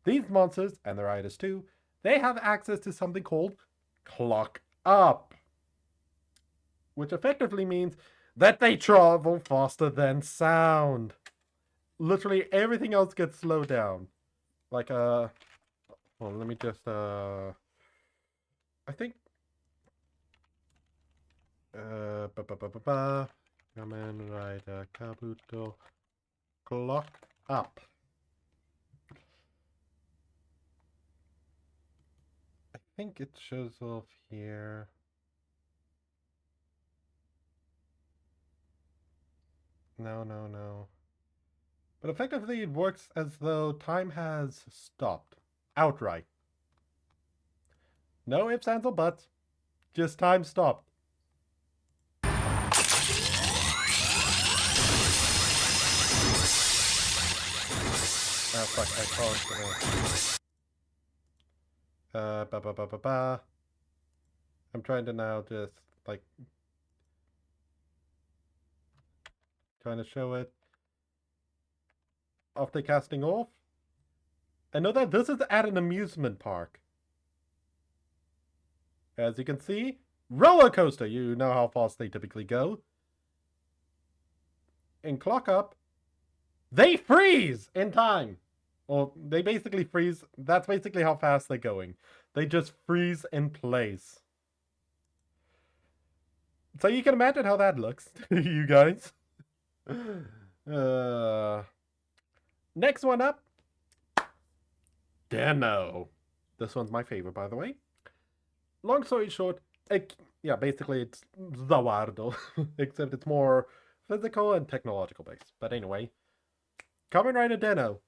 these monsters, and their riders too, they have access to something called clock up. Which effectively means that they travel faster than sound. Literally everything else gets slowed down. Like, well, let me just, I think, Kamen Rider Kabuto clock up. I think it shows off here. No. But effectively it works as though time has stopped. Outright. No ifs, ands, or buts. Just time stopped. Oh fuck, I can't. I'm trying to now just, like, trying to show it. After casting off. I know that this is at an amusement park. As you can see, roller coaster. You know how fast they typically go. In clock up, they freeze in time. Or they basically freeze. That's basically how fast they're going. They just freeze in place. So you can imagine how that looks, you guys. Next one up. Deno. This one's my favorite, by the way. Long story short, basically it's Zawardo, except it's more physical and technological based. But anyway, Kamen Rider Deno.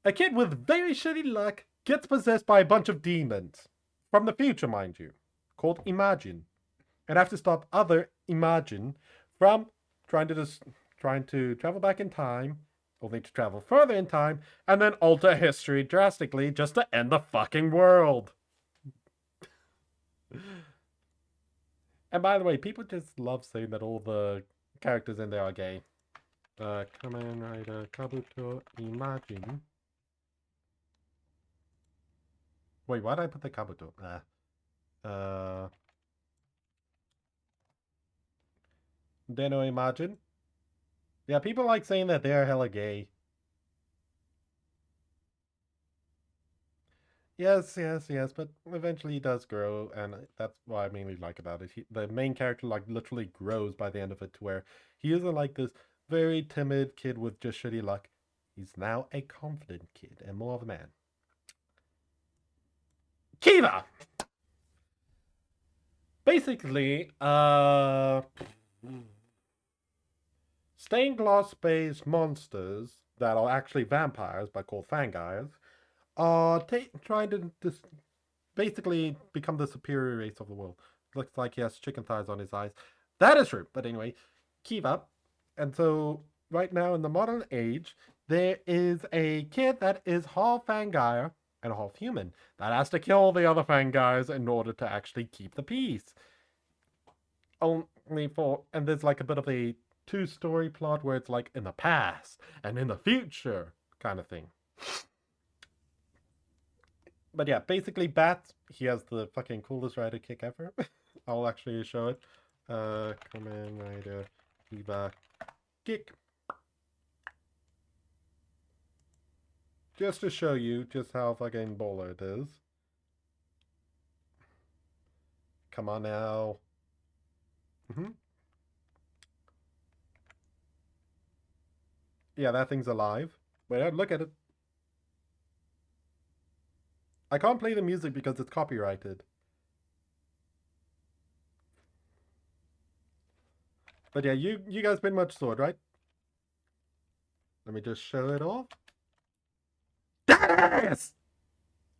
A kid with very shitty luck gets possessed by a bunch of demons. From the future, mind you. Called Imagine. And have to stop other Imagine from trying to travel back in time, only to travel further in time, and then alter history drastically just to end the fucking world. And by the way, people just love saying that all the characters in there are gay. Kamen Rider Kabuto Imagine. Wait, why did I put the Kabuto? Deno Imagine. Yeah, people like saying that they're hella gay. Yes, yes, yes, but eventually he does grow, and that's what I mainly like about it. The main character, like, literally grows by the end of it to where he isn't like this very timid kid with just shitty luck. He's now a confident kid and more of a man. Kiva! Basically, stained glass based monsters that are actually vampires, but called fangires, are trying to basically become the superior race of the world. Looks like he has chicken thighs on his eyes. That is true. But anyway, keep up. And so, right now in the modern age, there is a kid that is half fangire and half human that has to kill the other fangires in order to actually keep the peace. Only for, and there's like a bit of a two-story plot where it's like in the past and in the future kind of thing. But yeah, basically Bats, he has the fucking coolest rider kick ever. I'll actually show it. Kamen Rider Kiba kick. Just to show you just how fucking baller it is. Come on now. Yeah, that thing's alive. Wait, look at it. I can't play the music because it's copyrighted. But yeah, you guys pretty much saw it, right? Let me just show it off. That is!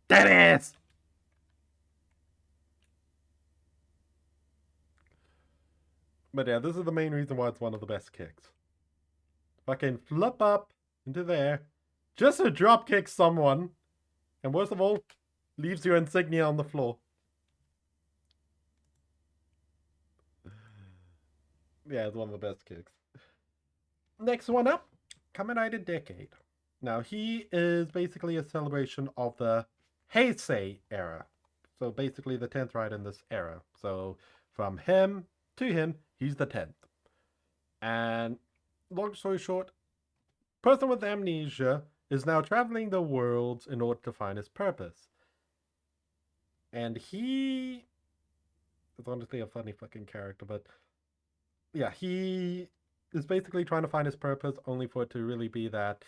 That is! But yeah, this is the main reason why it's one of the best kicks. Fucking flip up into there. Just to drop kick someone. And worst of all, leaves your insignia on the floor. Yeah, it's one of the best kicks. Next one up, Kamen Rider Decade. Now, he is basically a celebration of the Heisei era. So basically the 10th rider in this era. So from him to him, he's the 10th. And long story short, person with amnesia is now traveling the world in order to find his purpose. And he is honestly a funny fucking character, but yeah, he is basically trying to find his purpose only for it to really be that,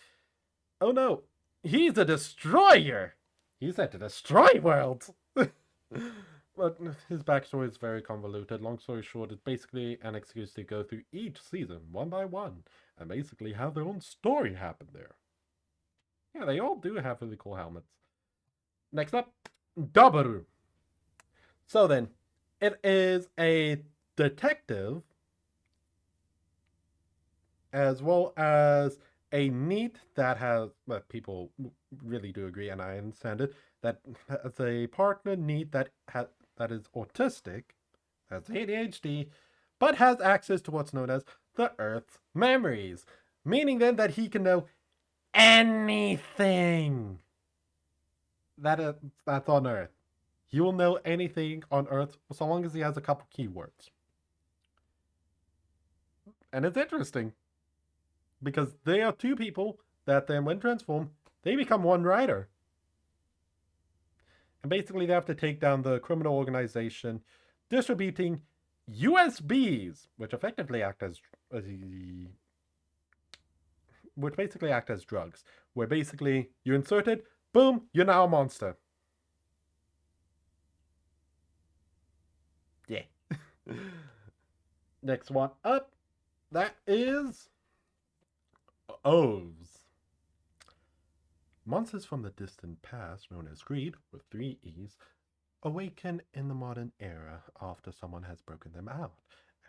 oh no, he's a destroyer! He's set to destroy worlds! But his backstory is very convoluted. Long story short, it's basically an excuse to go through each season one by one and basically have their own story happen there. Yeah, they all do have really cool helmets. Next up, Dabaru. So then, it is a detective as well as a NEET that has, well, people really do agree, and I understand it, that has a partner NEET that is autistic, has ADHD, but has access to what's known as the Earth's memories, meaning then that he can know anything that's on Earth. He will know anything on Earth so long as he has a couple keywords. And it's interesting because they are two people that then, when transformed, they become one rider. And basically, they have to take down the criminal organization distributing USBs, which effectively act as which basically act as drugs. Where basically you insert it, boom, you're now a monster. Yeah. Next one up, that is O's. Monsters from the distant past, known as Greed, with 3 E's, awaken in the modern era after someone has broken them out.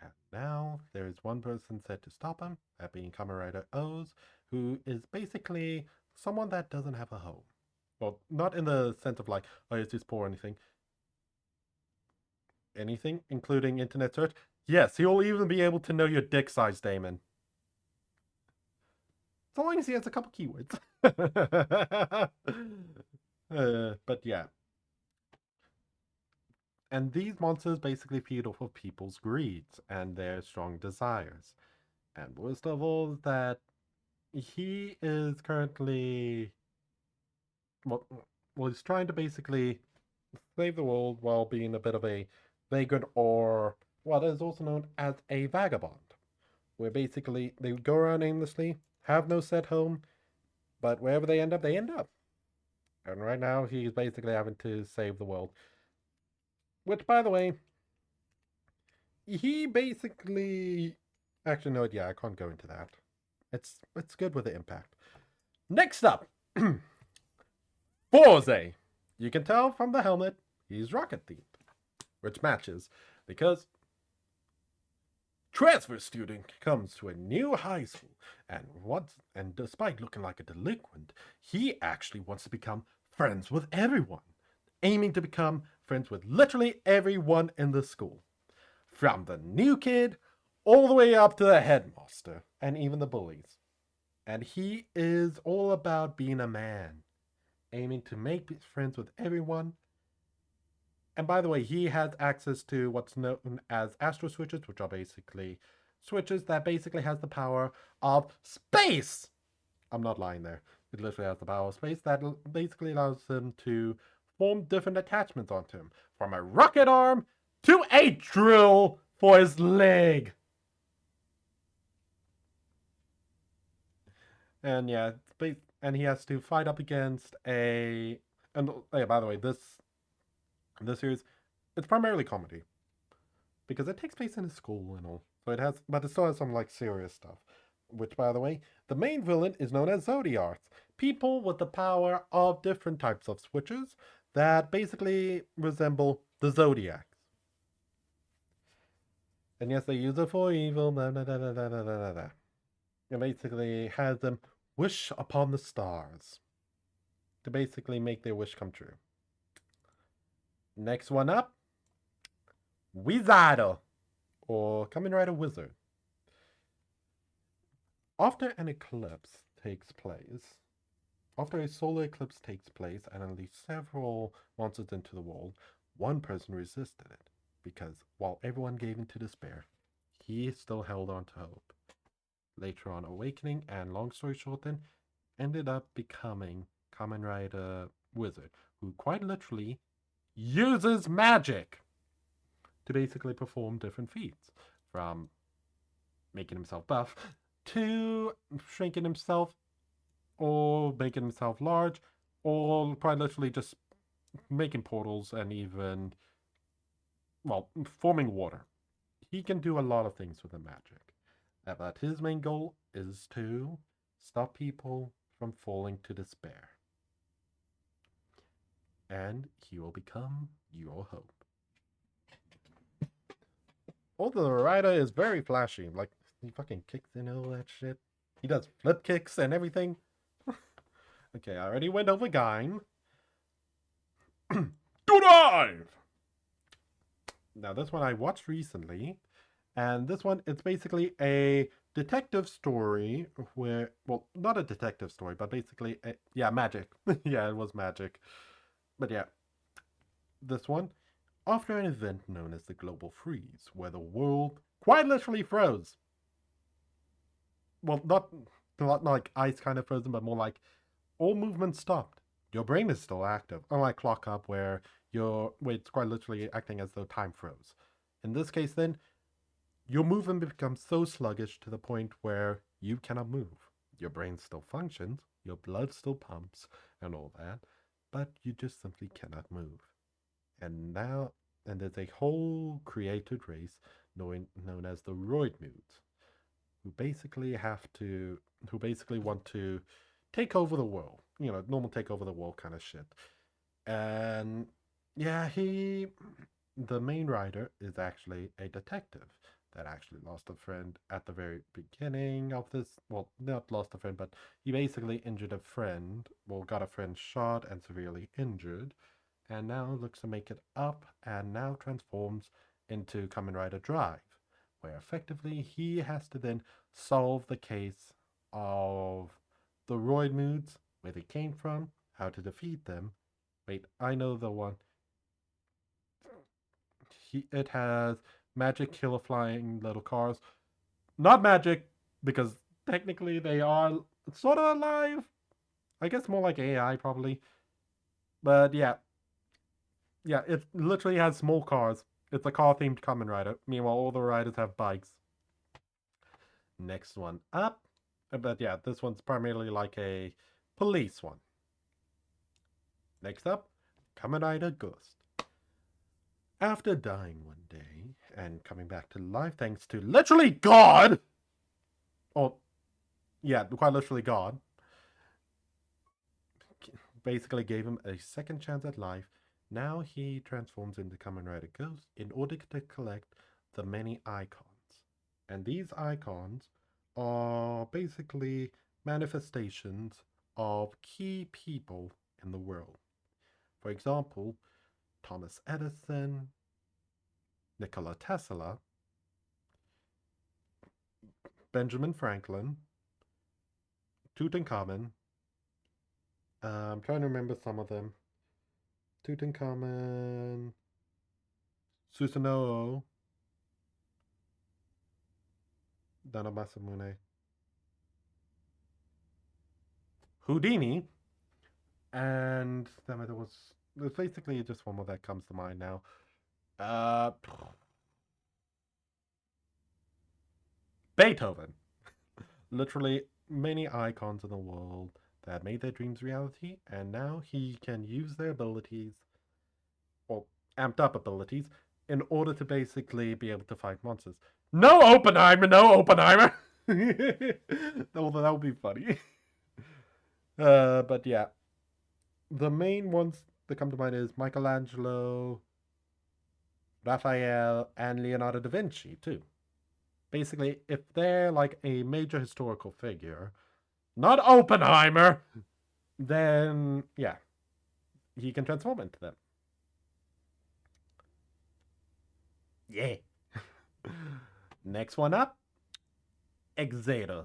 And now there is one person set to stop them, that being Kamen Rider O's, who is basically someone that doesn't have a home. Well, not in the sense of like, oh, he's just poor or anything. Anything, including internet search. Yes, he'll even be able to know your dick size, Damon. So long as he has a couple keywords. But yeah. And these monsters basically feed off of people's greeds and their strong desires. And worst of all, that he is currently, well, well, he's trying to basically save the world while being a bit of a vagrant, or what is also known as a vagabond, where basically they would go around aimlessly, have no set home, but wherever they end up, they end up. And right now, he's basically having to save the world. Which, by the way, he basically. Actually, no, yeah, I can't go into that. It's good with the impact. Next up, Forze. You can tell from the helmet he's rocket themed, which matches because transfer student comes to a new high school and despite looking like a delinquent, he actually wants to become friends with everyone, aiming to become friends with literally everyone in the school, from the new kid all the way up to the headmaster and even the bullies. And he is all about being a man, aiming to make friends with everyone. And by the way, he has access to what's known as astro switches, which are basically switches that basically has the power of space. I'm not lying there. It literally has the power of space that basically allows him to form different attachments onto him, from a rocket arm to a drill for his leg. And yeah, and he has to fight up against a. And yeah, by the way, this series, it's primarily comedy because it takes place in a school and all. So it has, but it still has some like serious stuff. Which, by the way, the main villain is known as Zodiarts, people with the power of different types of switches that basically resemble the Zodiacs. And yes, they use it for evil. Blah, blah, blah, blah, blah, blah, blah. It basically has them wish upon the stars to basically make their wish come true. Next one up, Wizard, or Kamen Rider Wizard. After an eclipse takes place, after a solar eclipse takes place and unleashed several monsters into the world, one person resisted it because while everyone gave in to despair, he still held on to hope. Later on, awakening, and long story short, then ended up becoming Kamen Rider Wizard, who quite literally uses magic to basically perform different feats, from making himself buff to shrinking himself or making himself large, or quite literally just making portals and even, well, forming water. He can do a lot of things with the magic. But his main goal is to stop people from falling to despair. And he will become your hope. Although the rider is very flashy, like he fucking kicks in all that shit. He does flip kicks and everything. Okay, I already went over Gaim. Do dive! Now this one I watched recently, and this one, it's basically a detective story where, well, not a detective story, but basically, magic. Yeah, it was magic. But yeah, this one, after an event known as the Global Freeze, where the world quite literally froze. Well, not like ice kind of frozen, but more like all movement stopped. Your brain is still active, unlike Clock Up, where it's quite literally acting as though time froze. In this case, then, your movement becomes so sluggish to the point where you cannot move. Your brain still functions, your blood still pumps, and all that, but you just simply cannot move. And there's a whole created race known as the Roidmudes, who basically want to take over the world. Normal take over the world kind of shit. And yeah, the main rider is actually a detective that actually lost a friend at the very beginning of this. Well, not lost a friend, but he basically injured a friend. Well, got a friend shot and severely injured. And now looks to make it up and now transforms into Kamen Rider Drive, where effectively he has to then solve the case of the Roidmudes, where they came from, how to defeat them. Wait, I know the one. It has magic killer flying little cars. Not magic, because technically they are sort of alive. I guess more like AI, probably. But yeah, it literally has small cars. It's a car-themed Kamen Rider. Meanwhile, all the riders have bikes. Next one up. But yeah, this one's primarily like a police one. Next up, Kamen Rider Ghost. After dying one day and coming back to life thanks to literally God, or yeah, quite literally God, basically gave him a second chance at life. Now he transforms into Kamen Rider Ghost in order to collect the many icons. And these icons are basically manifestations of key people in the world. For example, Thomas Edison, Nikola Tesla, Benjamin Franklin, Tutankhamun. I'm trying to remember some of them. Tutankhamun, Susanoo, Dana Masamune, Houdini, and there was there's basically just one more that comes to mind now. Beethoven. Literally many icons in the world that made their dreams reality, and now he can use their abilities, or amped up abilities, in order to basically be able to fight monsters. No Oppenheimer, no Oppenheimer! Although that would be funny. But yeah. The main ones that come to mind is Michelangelo, Raphael, and Leonardo da Vinci, too. Basically, if they're like a major historical figure, not Oppenheimer, then yeah, he can transform into them. Yeah. Next one up, Exeter.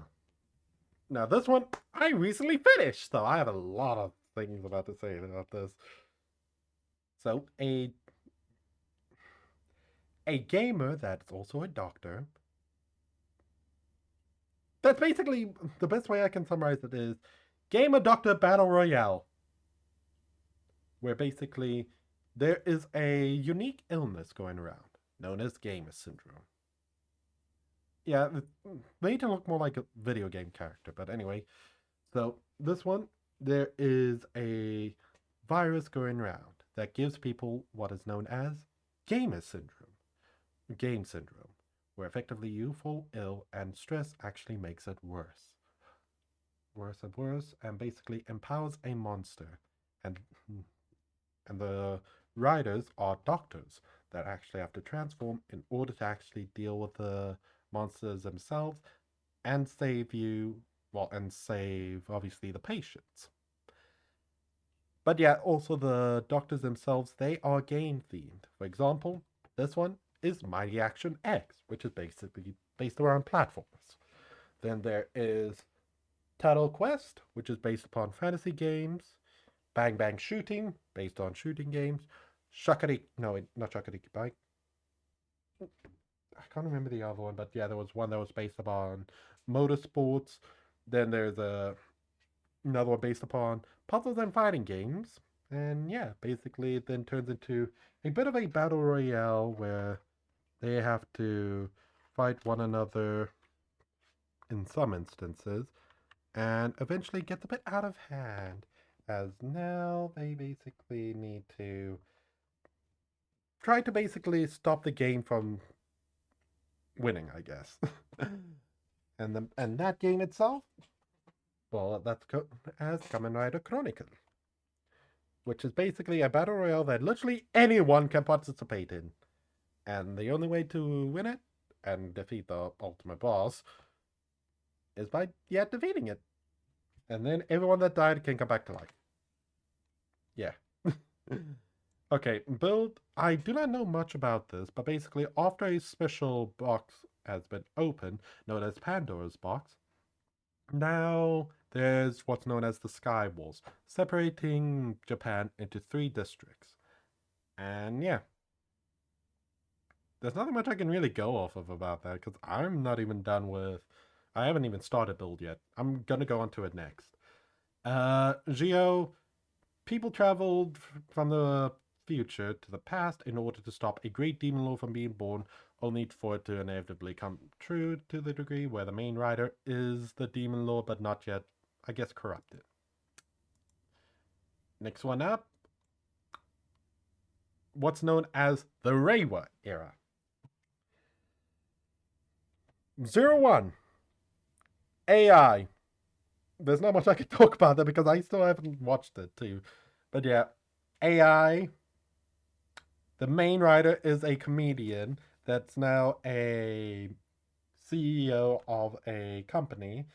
Now this one I recently finished, so I have a lot of things about to say about this. So a gamer that's also a doctor. That's basically the best way I can summarize it is Gamer Doctor Battle Royale. Where basically there is a unique illness going around known as gamer syndrome. Yeah, they need to look more like a video game character, but anyway. So this one, there is a virus going around that gives people what is known as gamer syndrome. Game syndrome, where effectively you fall ill and stress actually makes it worse. Worse and worse, and basically empowers a monster. And the riders are doctors that actually have to transform in order to actually deal with the monsters themselves and save you, well, and save obviously the patients. But yeah, also the doctors themselves, they are game themed. For example, this one is Mighty Action X, which is basically based around platformers. Then there is Title Quest, which is based upon fantasy games. Bang Bang Shooting, based on shooting games. Not Shakariki Bike. I can't remember the other one, but yeah, there was one that was based upon motorsports. Then there's another one based upon puzzles and fighting games. And yeah, basically it then turns into a bit of a battle royale where they have to fight one another in some instances and eventually gets a bit out of hand, as now they basically need to try to basically stop the game from winning, I guess. and that game itself, well, that's as Kamen Rider Chronicle, which is basically a battle royale that literally anyone can participate in. And the only way to win it and defeat the ultimate boss is by defeating it. And then everyone that died can come back to life. Yeah. Okay, build. I do not know much about this, but basically, after a special box has been opened, known as Pandora's box, now there's what's known as the Sky Walls, separating Japan into 3 districts. And yeah, there's nothing much I can really go off of about that because I'm not even done with. I haven't even started build yet. I'm gonna go on to it next. Geo people traveled from the future to the past in order to stop a great demon lord from being born, only for it to inevitably come true to the degree where the main writer is the demon lord, but not yet, I guess, corrupted. Next one up, what's known as the Reiwa era. 01. AI. There's not much I can talk about that because I still haven't watched it too. But yeah, AI. The main writer is a comedian that's now a CEO of a company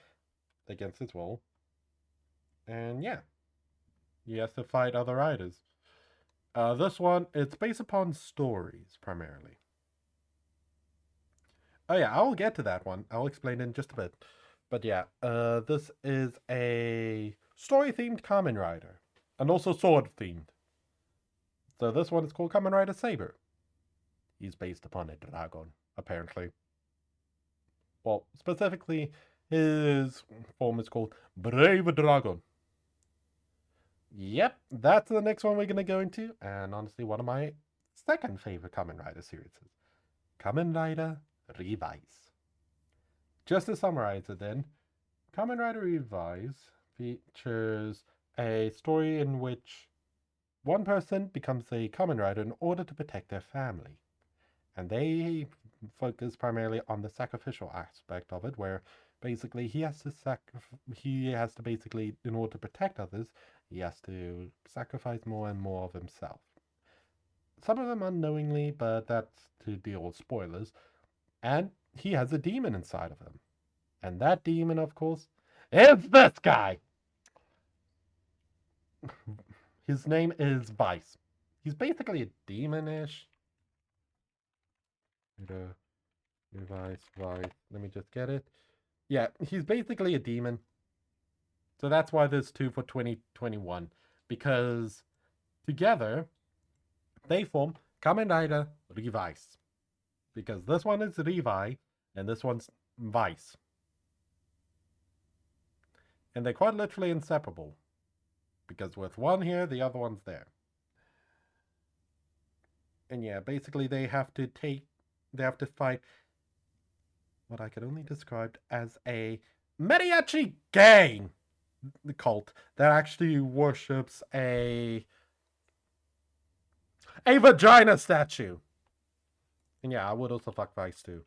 against his will. And yeah, he has to fight other writers. This one, it's based upon stories primarily. Oh yeah, I'll get to that one. I'll explain it in just a bit. But yeah, this is a story-themed Kamen Rider. And also sword-themed. So this one is called Kamen Rider Saber. He's based upon a dragon, apparently. Well, specifically, his form is called Brave Dragon. Yep, that's the next one we're going to go into. And honestly, one of my second favorite Kamen Rider series is Kamen Rider Revise. Just to summarize it then, Kamen Rider Revise features a story in which one person becomes a Kamen Rider in order to protect their family. And they focus primarily on the sacrificial aspect of it, where basically he has to basically, in order to protect others, he has to sacrifice more and more of himself. Some of them unknowingly, but that's to deal with spoilers. And he has a demon inside of him. And that demon, of course, is this guy! His name is Vice. He's basically a demonish. Vice. Let me just get it. Yeah, he's basically a demon. So that's why there's two for 2021. Because together, they form Kamen Rider Revise. Because this one is Revi, and this one's Vice. And they're quite literally inseparable. Because with one here, the other one's there. And yeah, basically they have to fight what I can only describe as a mariachi gang cult that actually worships a vagina statue. And yeah, I would also fuck Vice too.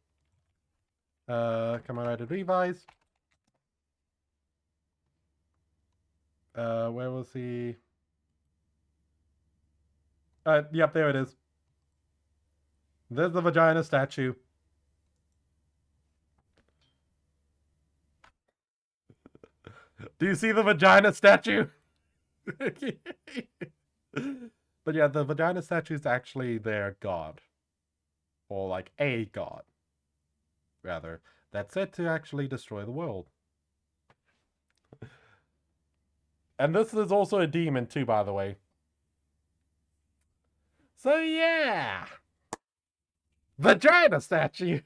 Come on, I did Revise. Where was he? Yep, there it is. There's the vagina statue. Do you see the vagina statue? But yeah, the vagina statue is actually their god. Or like a god. Rather. That's said to actually destroy the world. And this is also a demon too, by the way. So yeah. Vagina statue.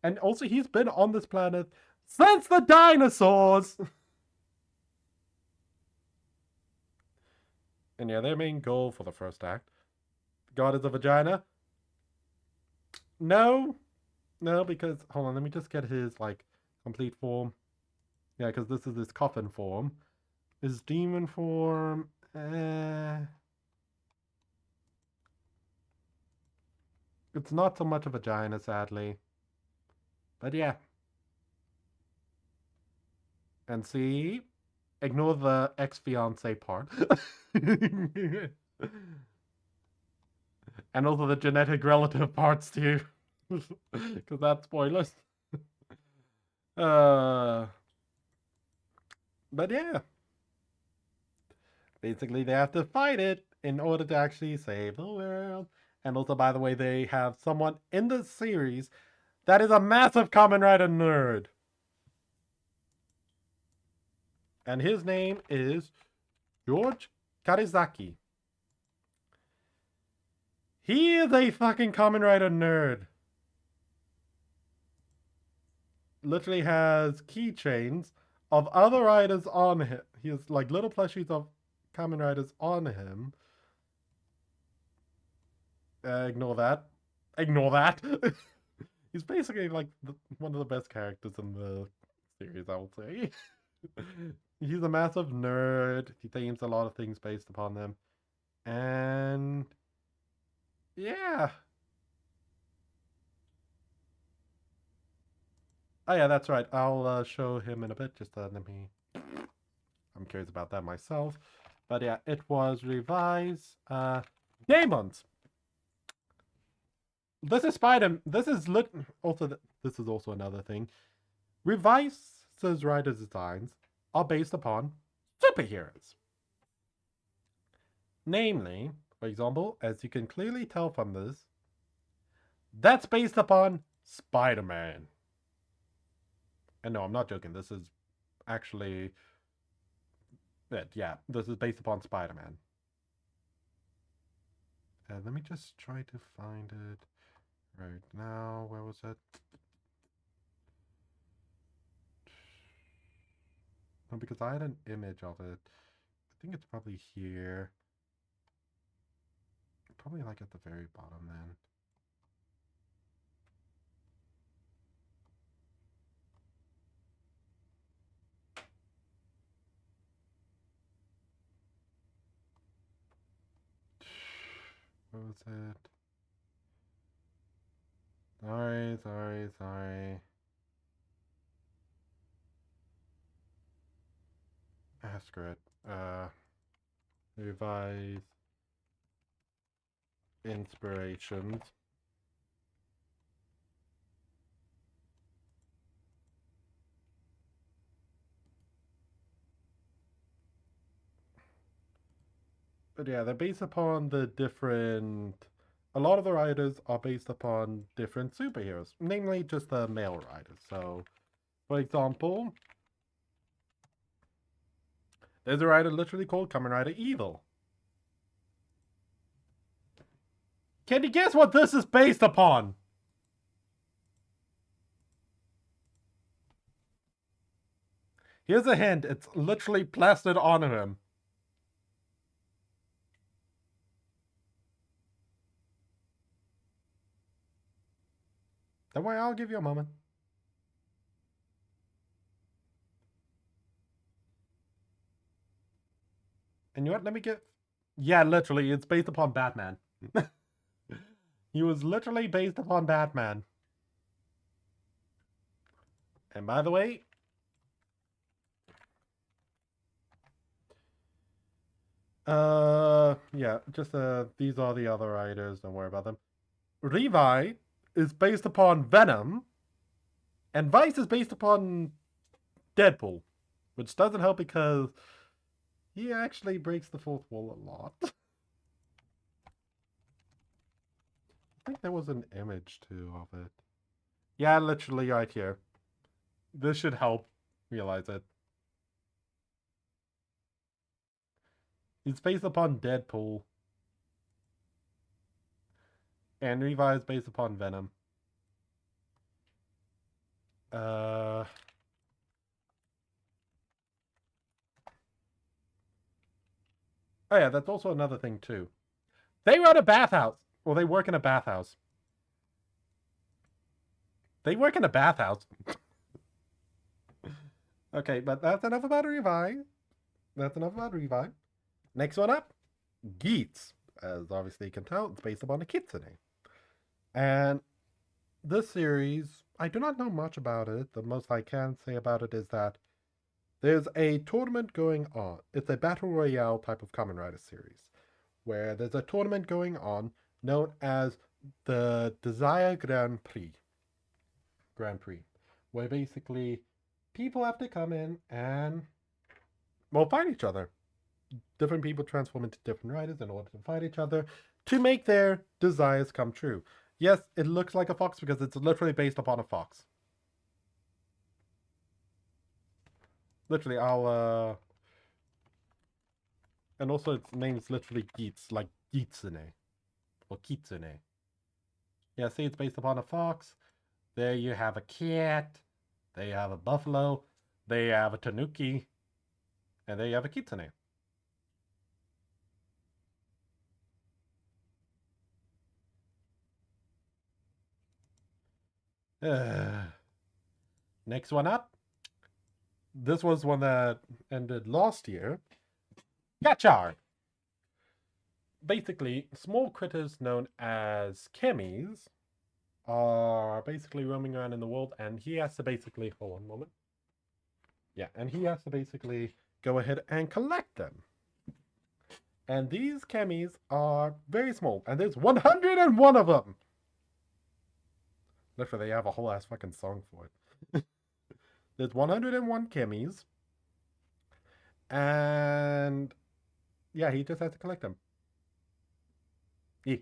And also he's been on this planet since the dinosaurs. And yeah, their main goal for the first act. God is a vagina? No, because hold on, let me just get his like complete form. Yeah, because this is his coffin form. His demon form, it's not so much a vagina, sadly. But yeah. And see, ignore the ex-fiance part. And also the genetic relative parts too. Because that's spoilers. But yeah. Basically, they have to fight it in order to actually save the world. And also, by the way, they have someone in the series that is a massive Kamen Rider nerd. And his name is George Karizaki. He is a fucking Kamen Rider nerd. Literally has keychains of other riders on him. He has like little plushies of Kamen Riders on him. Ignore that. Ignore that. He's basically like one of the best characters in the series, I would say. He's a massive nerd. He themes a lot of things based upon them. And yeah. Oh yeah, that's right. I'll show him in a bit. Just let me... I'm curious about that myself. But yeah, it was Revise. Demons! This is Spider... This is also... This is also another thing. Revise's writer designs are based upon superheroes. Namely, for example, as you can clearly tell from this, that's based upon Spider-Man. And no, I'm not joking. This is actually it. Yeah, this is based upon Spider-Man. Let me just try to find it right now. Where was it? No, because I had an image of it. I think it's probably here. Probably like at the very bottom then. What was it? Sorry. Screw it. Revise inspirations. But yeah, they're based upon the different... A lot of the writers are based upon different superheroes, namely just the male writers. So, for example, there's a writer literally called Kamen Rider Evil. Can you guess what this is based upon? Here's a hint. It's literally plastered on him. Don't worry, I'll give you a moment. And you know what? Let me get... Yeah, literally, it's based upon Batman. He was literally based upon Batman. And by the way... yeah, just, these are the other writers. Don't worry about them. Revi is based upon Venom. And Vice is based upon Deadpool. Which doesn't help because he actually breaks the fourth wall a lot. I think there was an image too of it. Yeah, literally right here. This should help realize it. It's based upon Deadpool. And Revi is based upon Venom. Oh yeah, that's also another thing too. They run a bathhouse. Well, they work in a bathhouse. They work in a bathhouse. Okay, but that's enough about Revi. Next one up, Geats. As obviously you can tell, it's based upon a kitsune. And this series, I do not know much about it. The most I can say about it is that there's a tournament going on. It's a battle royale type of Kamen Rider series, where there's a tournament going on known as the Desire Grand Prix, where basically people have to come in and, well, fight each other. Different people transform into different riders in order to fight each other to make their desires come true. Yes, it looks like a fox because it's literally based upon a fox. Literally, I'll, and also its name is literally Geats, like Gitsune. Or Kitsune. Yeah, see, it's based upon a fox. There you have a cat. There you have a buffalo. There you have a tanuki. And there you have a kitsune. Next one up. This was one that ended last year. Gachar. Basically, small critters known as chemies are basically roaming around in the world, and he has to basically, hold on a moment. Yeah, and he has to basically go ahead and collect them. And these chemies are very small, and there's 101 of them. Literally, they have a whole ass fucking song for it. There's 101 chemies, and yeah, he just has to collect them. Yeah.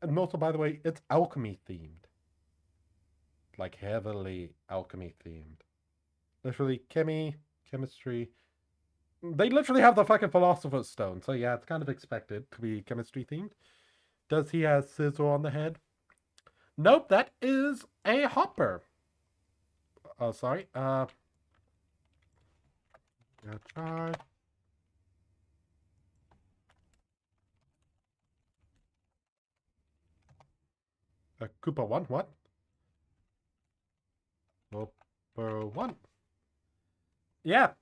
And also, by the way, it's alchemy themed. Like, heavily alchemy themed. Literally, chemistry. They literally have the fucking Philosopher's Stone. So yeah, it's kind of expected to be chemistry themed. Does he have scissor on the head? Nope, that is a hopper. Oh, sorry. Gonna try. Koopa 1, what? Hopper 1. Yeah.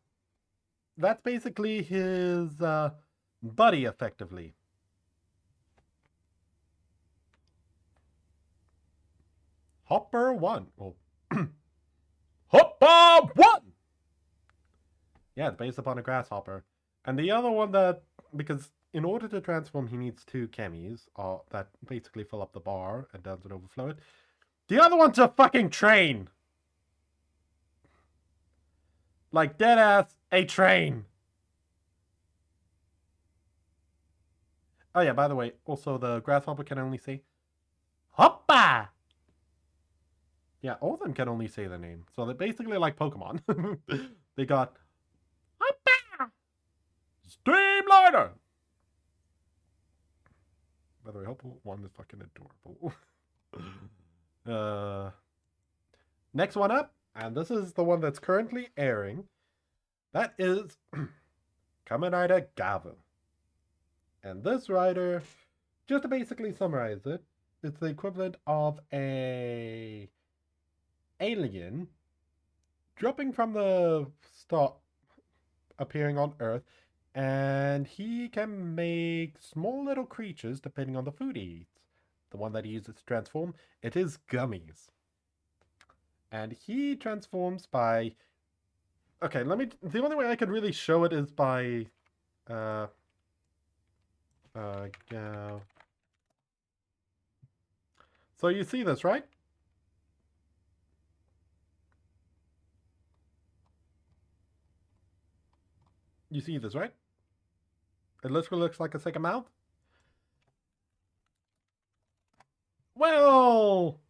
That's basically his buddy, effectively. Hopper 1. Oh. Hopper 1! Yeah, it's based upon a grasshopper. And the other one that, because in order to transform, he needs 2 chemies that basically fill up the bar and doesn't overflow it. The other one's a fucking train! Like, deadass, a train! Oh yeah, by the way, also the grasshopper can only say, Hoppa! Yeah, all of them can only say the name. So they're basically like Pokemon. They got Hoppa! Streamliner! By the way, Hoppa 1 is fucking adorable. Next one up, and this is the one that's currently airing. That is Kamen Rider Gava. And this rider, just to basically summarize it, it's the equivalent of a alien dropping from the star, appearing on Earth, and he can make small little creatures depending on the food he eats. The one that he uses to transform, it is gummies. And he transforms by... Okay, the only way I could really show it is by... So you see this, right? You see this, right? It literally looks like a second mouth. Well...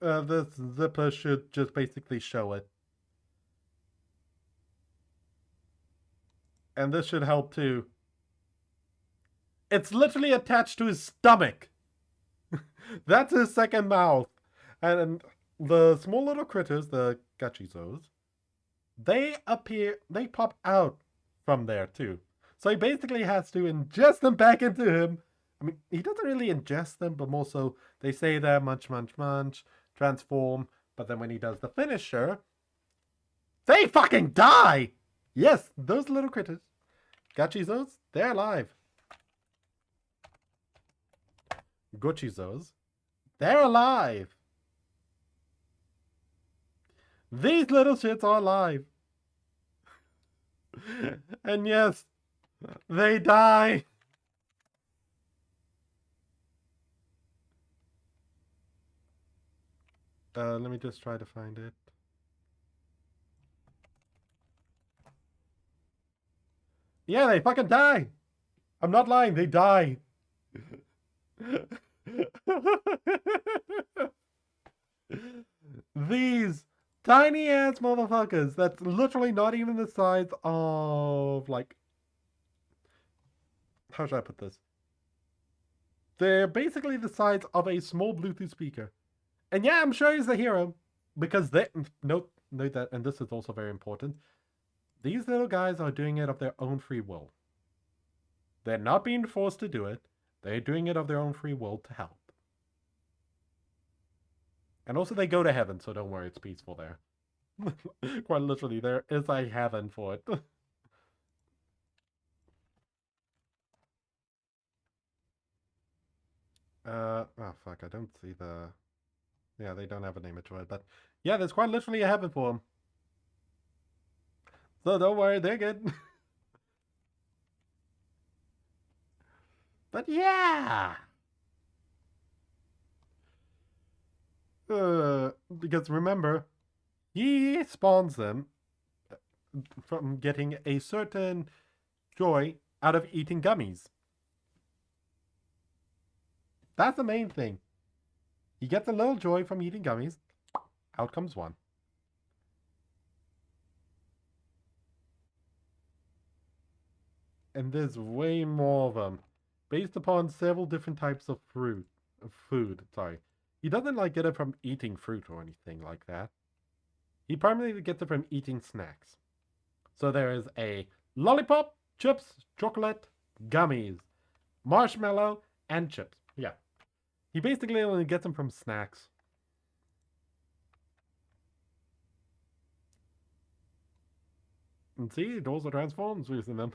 this zipper should just basically show it. And this should help too. It's literally attached to his stomach. That's his second mouth. And the small little critters, the gachizos, they pop out from there too. So he basically has to ingest them back into him. I mean, he doesn't really ingest them, but more so they say there, munch, munch, munch, transform. But then when he does the finisher, they fucking die! Yes, those little critters. Gachizos, they're alive. Gochizos, they're alive. These little shits are alive. And yes, they die. Let me just try to find it. Yeah, they fucking die. I'm not lying, they die. These tiny ass motherfuckers that's literally not even the size of, like, how should I put this? They're basically the size of a small Bluetooth speaker. And yeah, I'm sure he's the hero because they note that, and this is also very important. These little guys are doing it of their own free will. They're not being forced to do it. They're doing it of their own free will to help. And also they go to heaven, so don't worry, it's peaceful there. Quite literally, there is a heaven for it. Oh fuck, I don't see the... Yeah, they don't have a name to it, but... Yeah, there's quite literally a heaven for them. So don't worry, they're good. But yeah! Because remember, he spawns them from getting a certain joy out of eating gummies. That's the main thing. He gets a little joy from eating gummies. Out comes one. And there's way more of them. Based upon several different types of food, sorry. He doesn't like get it from eating fruit or anything like that. He primarily gets it from eating snacks. So there is a lollipop, chips, chocolate, gummies, marshmallow, and chips. Yeah. He basically only gets them from snacks. And see, it also transforms using them.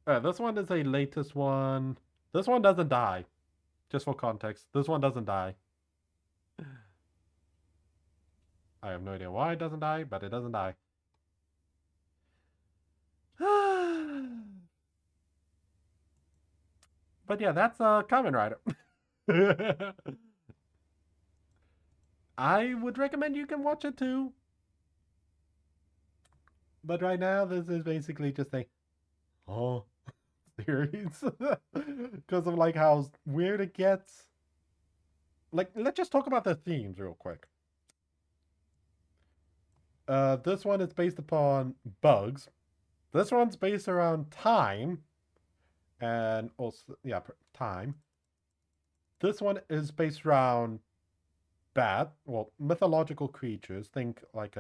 This one is a latest one. This one doesn't die. Just for context, this one doesn't die. I have no idea why it doesn't die, but it doesn't die. But yeah, that's Kamen Rider. I would recommend you can watch it too. But right now, this is basically just a series. Because of like how weird it gets. Like, let's just talk about the themes real quick. This one is based upon bugs. This one's based around time. And also, yeah, time. This one is based around mythological creatures. Think like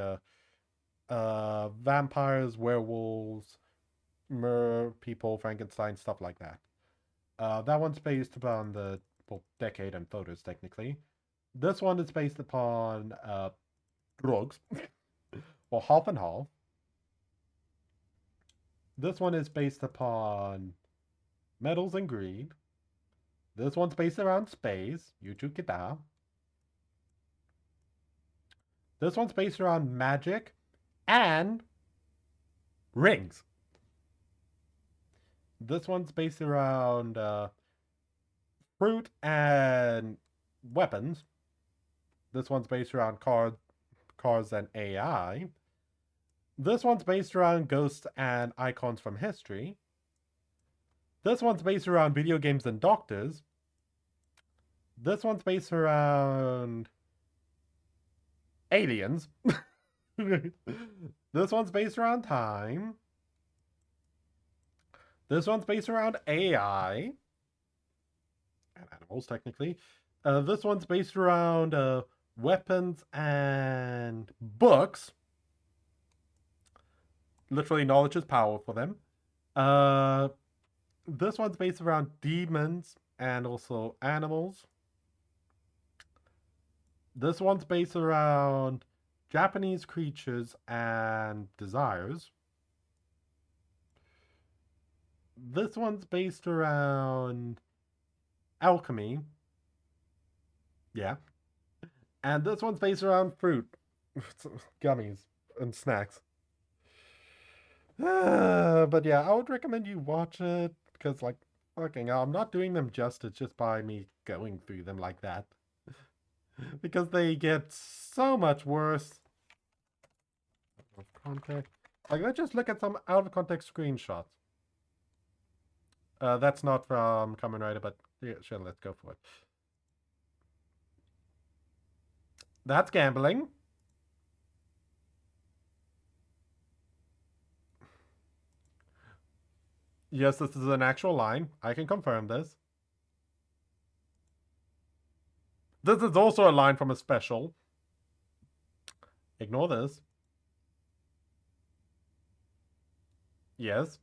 vampires, werewolves, people, Frankenstein, stuff like that. That one's based upon the decade and photos, technically. This one is based upon drugs, or half and half. This one is based upon metals and greed. This one's based around space, YouTube Kita. This one's based around magic and rings. This one's based around fruit and weapons. This one's based around cars and AI. This one's based around ghosts and icons from history. This one's based around video games and doctors. This one's based around aliens. This one's based around time. This one's based around AI. And animals, technically. This one's based around weapons and books. Literally, knowledge is power for them. This one's based around demons and also animals. This one's based around Japanese creatures and desires. This one's based around alchemy. Yeah. And this one's based around fruit. Gummies and snacks. But yeah, I would recommend you watch it. Because, like, fucking hell, I'm not doing them justice just by me going through them like that. Because they get so much worse. Context. Like, let's just look at some out of context screenshots. That's not from Kamen Rider, but yeah, sure, let's go for it. That's gambling. Yes, this is an actual line. I can confirm this. This is also a line from a special. Ignore this. Yes.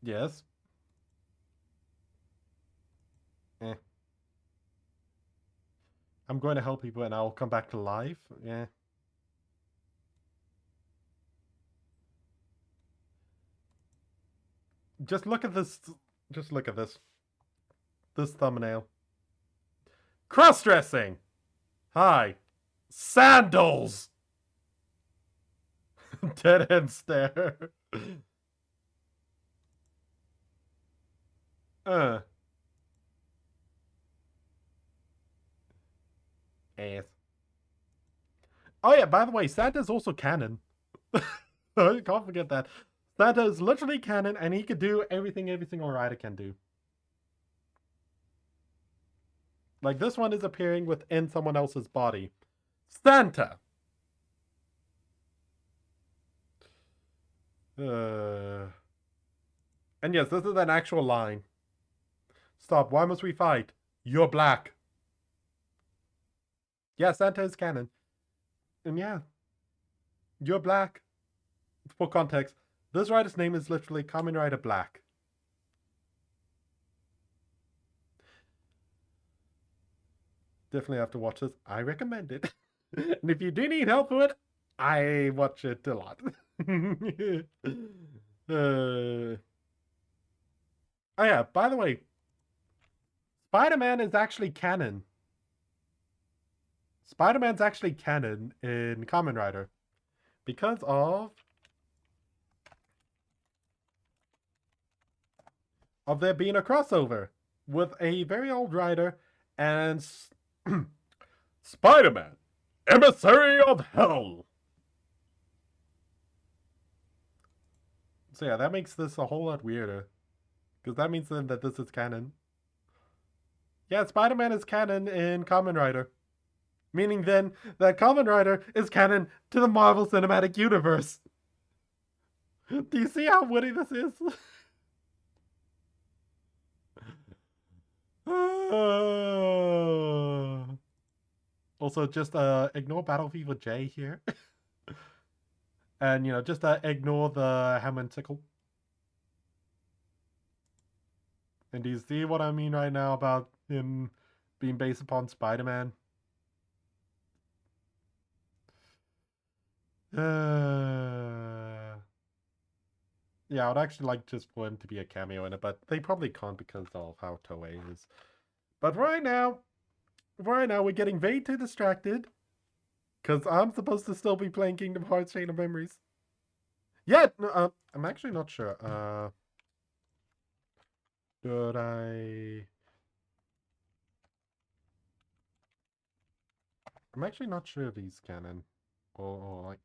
Yes. Eh. I'm going to help people and I'll come back to life. Yeah. Just look at this. Just look at this. This thumbnail. Cross-dressing. Hi. Sandals. Dead end stare. Ass. Oh yeah, by the way, Santa's also canon. I can't forget that. Santa is literally canon and he could do everything every single rider can do. Like this one is appearing within someone else's body. Santa! And yes, this is an actual line. Stop, why must we fight? You're black. Yeah, Santa is canon. And yeah. You're black. For context, this rider's name is literally Kamen Rider Black. Definitely have to watch this. I recommend it. And if you do need help with it, I watch it a lot. Oh yeah, by the way, Spider-Man is actually canon. Spider-Man's actually canon in Kamen Rider because of there being a crossover with a very old rider and Spider-Man, Emissary of Hell. So yeah, that makes this a whole lot weirder. Because that means then that this is canon. Yeah, Spider-Man is canon in Kamen Rider. Meaning then that Kamen Rider is canon to the Marvel Cinematic Universe. Do you see how witty this is? Also, just ignore Battle Fever J here. And, you know, just ignore the hammer and sickle. And do you see what I mean right now about him being based upon Spider-Man? Yeah, I would actually like just for him to be a cameo in it, but they probably can't because of how Toei is. But right now, we're getting way too distracted. Because I'm supposed to still be playing Kingdom Hearts Chain of Memories. Yeah, no, I'm actually not sure. Should I... I'm actually not sure if he's canon. Or like...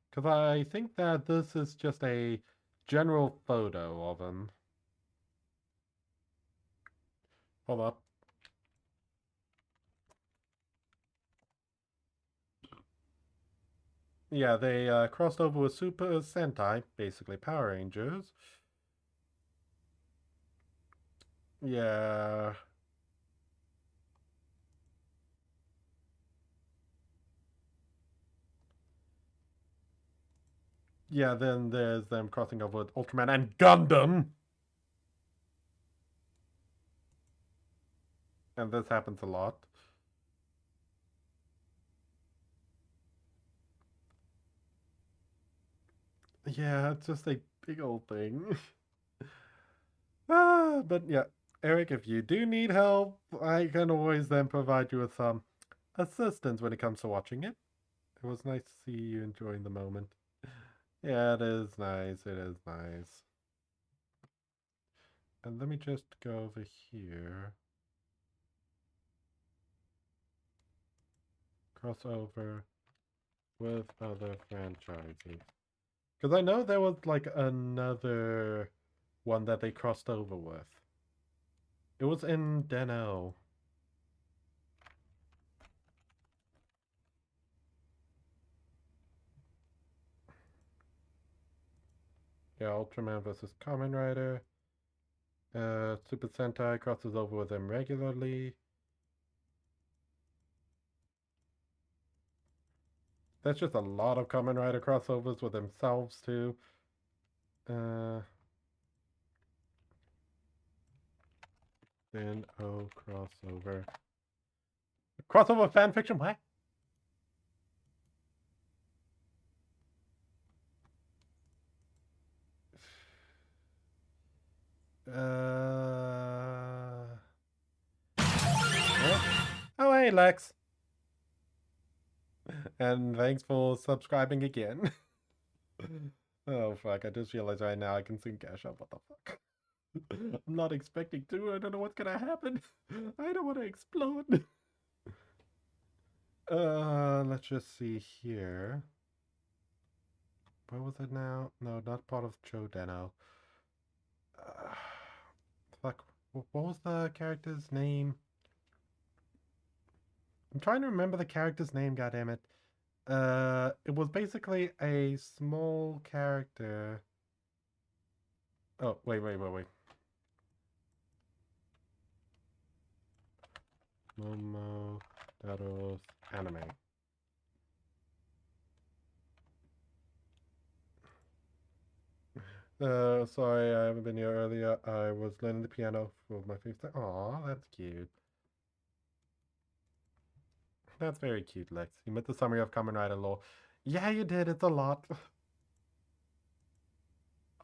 Because I think that this is just a general photo of him. Hold up. Yeah, they crossed over with Super Sentai, basically Power Rangers. Yeah. Yeah, then there's them crossing over with Ultraman and Gundam. And this happens a lot. Yeah, it's just a big old thing. But yeah, Eric, if you do need help, I can always then provide you with some assistance when it comes to watching it. It was nice to see you enjoying the moment. Yeah, it is nice. It is nice. And let me just go over here. Crossover with other franchises. Because I know there was like another one that they crossed over with. It was in Den-O. Yeah, Ultraman versus Kamen Rider. Super Sentai crosses over with them regularly. That's just a lot of Kamen Rider crossovers with themselves too. Then crossover. Crossover fanfiction? What? Oh, hey, Lex. And thanks for subscribing again. Oh, fuck. I just realized right now I can sing Cash Up. What the fuck? I'm not expecting to. I don't know what's gonna happen. I don't want to explode. Let's just see here. Where was it now? No, not part of Joe Deno. Fuck. What was the character's name? I'm trying to remember the character's name, goddammit. It was basically a small character. Oh, wait. Momotaro's anime. Sorry, I haven't been here earlier. I was learning the piano for my first time. Aw, that's cute. That's very cute, Lex. You met the summary of Kamen Rider lore. Yeah, you did. It's a lot.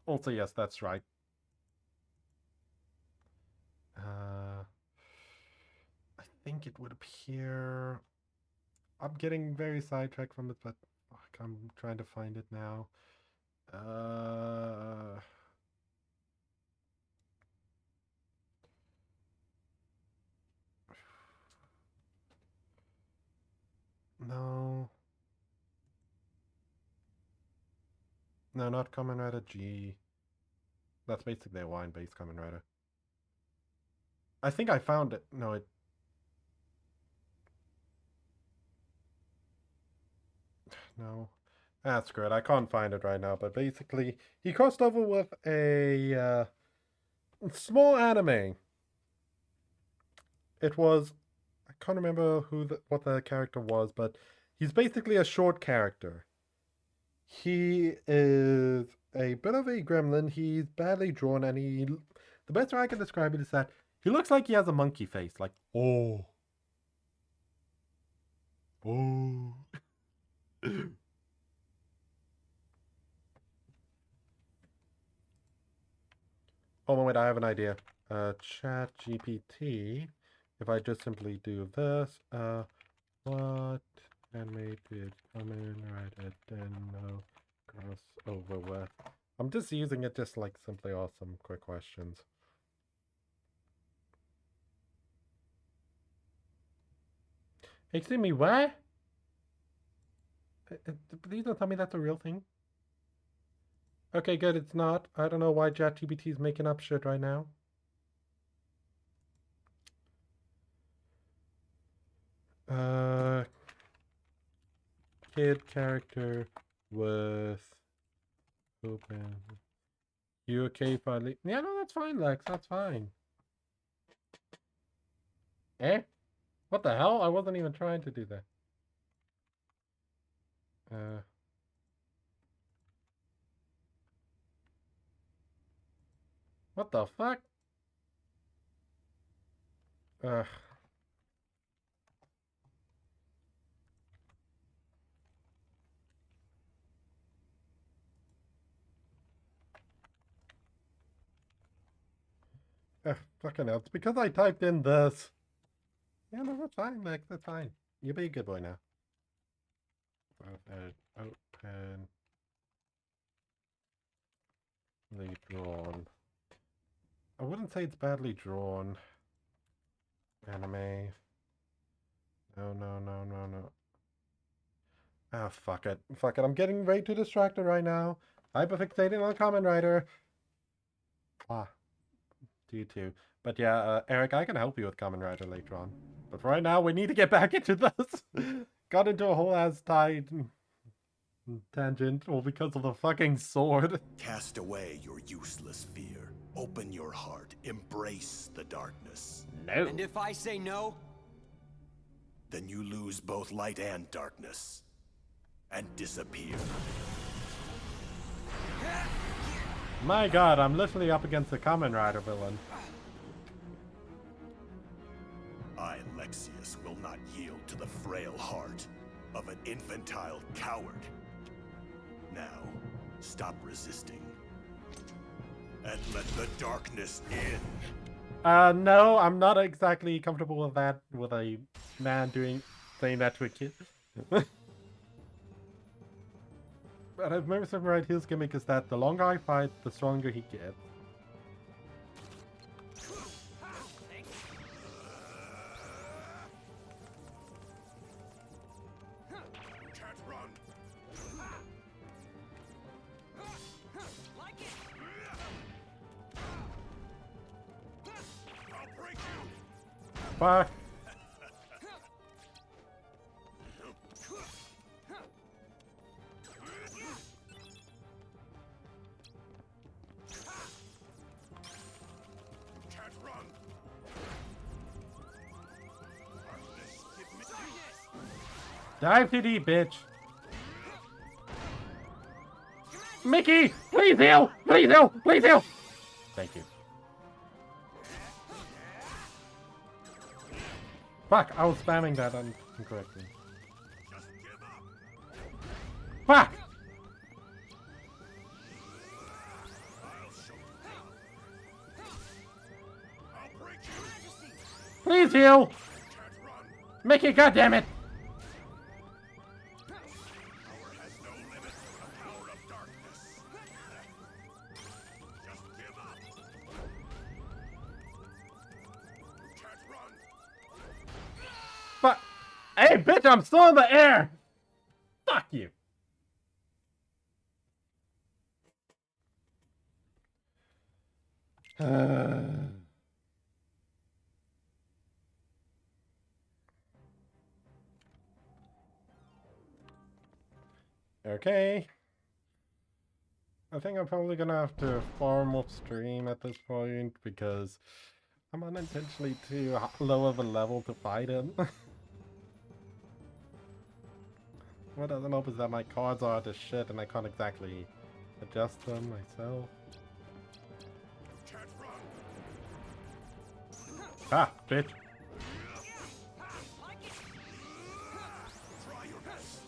Also, yes, that's right. I think it would appear... I'm getting very sidetracked from it, but fuck, I'm trying to find it now. No. No, not Kamen Rider G. That's basically a wine-based Kamen Rider. I think I found it. No, it... No. That's good. I can't find it right now, but basically, he crossed over with a small anime. It was... I can't remember what the character was, but he's basically a short character. He is a bit of a gremlin. He's badly drawn, and the best way I can describe it is that he looks like he has a monkey face. Like, oh. Oh. Oh, wait, I have an idea. Chat GPT. If I just simply do this, what animated Kamen Rider Deno crossover with? I'm just using it just like simply ask some quick questions. Excuse me, what? Please don't tell me that's a real thing. Okay, good, it's not. I don't know why ChatGPT is making up shit right now. Kid character with open. You okay finally? Yeah, no, that's fine, Lex. That's fine. Eh? What the hell? I wasn't even trying to do that. What the fuck? Ugh. Fucking hell. It's because I typed in this. Yeah, no, that's fine, Lex. That's fine. You be a good boy now. Open. Badly drawn. I wouldn't say it's badly drawn. Anime. No. Ah, fuck it. Fuck it. I'm getting way too distracted right now. Hyperfixating on Kamen Rider. Ah. You too. But yeah, Eric, I can help you with Kamen Rider later on. But right now, we need to get back into this. Got into a whole ass tangent, all because of the fucking sword. Cast away your useless fear. Open your heart. Embrace the darkness. No. And if I say no? Then you lose both light and darkness. And disappear. My god, I'm literally up against the Kamen Rider villain. Alexius will not yield to the frail heart of an infantile coward. Now, stop resisting. And let the darkness in. No, I'm not exactly comfortable with that, with a man saying that to a kid. But if I remember right, his gimmick is that the longer I fight, the stronger he gets. Can't run. I'll break you. Fuck. Can't run. Darkness, give me. Dive too deep, bitch. Mickey, please heal! Please heal! Please heal! Thank you. Fuck, I was spamming that incorrectly. Just give up. Fuck! I'll show you. I'll break you. Please heal! Can't run. Mickey, goddammit! Power has no limit to the power of darkness. Just give up. Can't run. Fuck! Hey, bitch, I'm still in the air! Fuck you! Okay. I think I'm probably gonna have to farm off stream at this point because I'm unintentionally too low of a level to fight him. What doesn't help is that my cards are the shit and I can't exactly adjust them myself. Can't run. Ah, bitch. Try your best.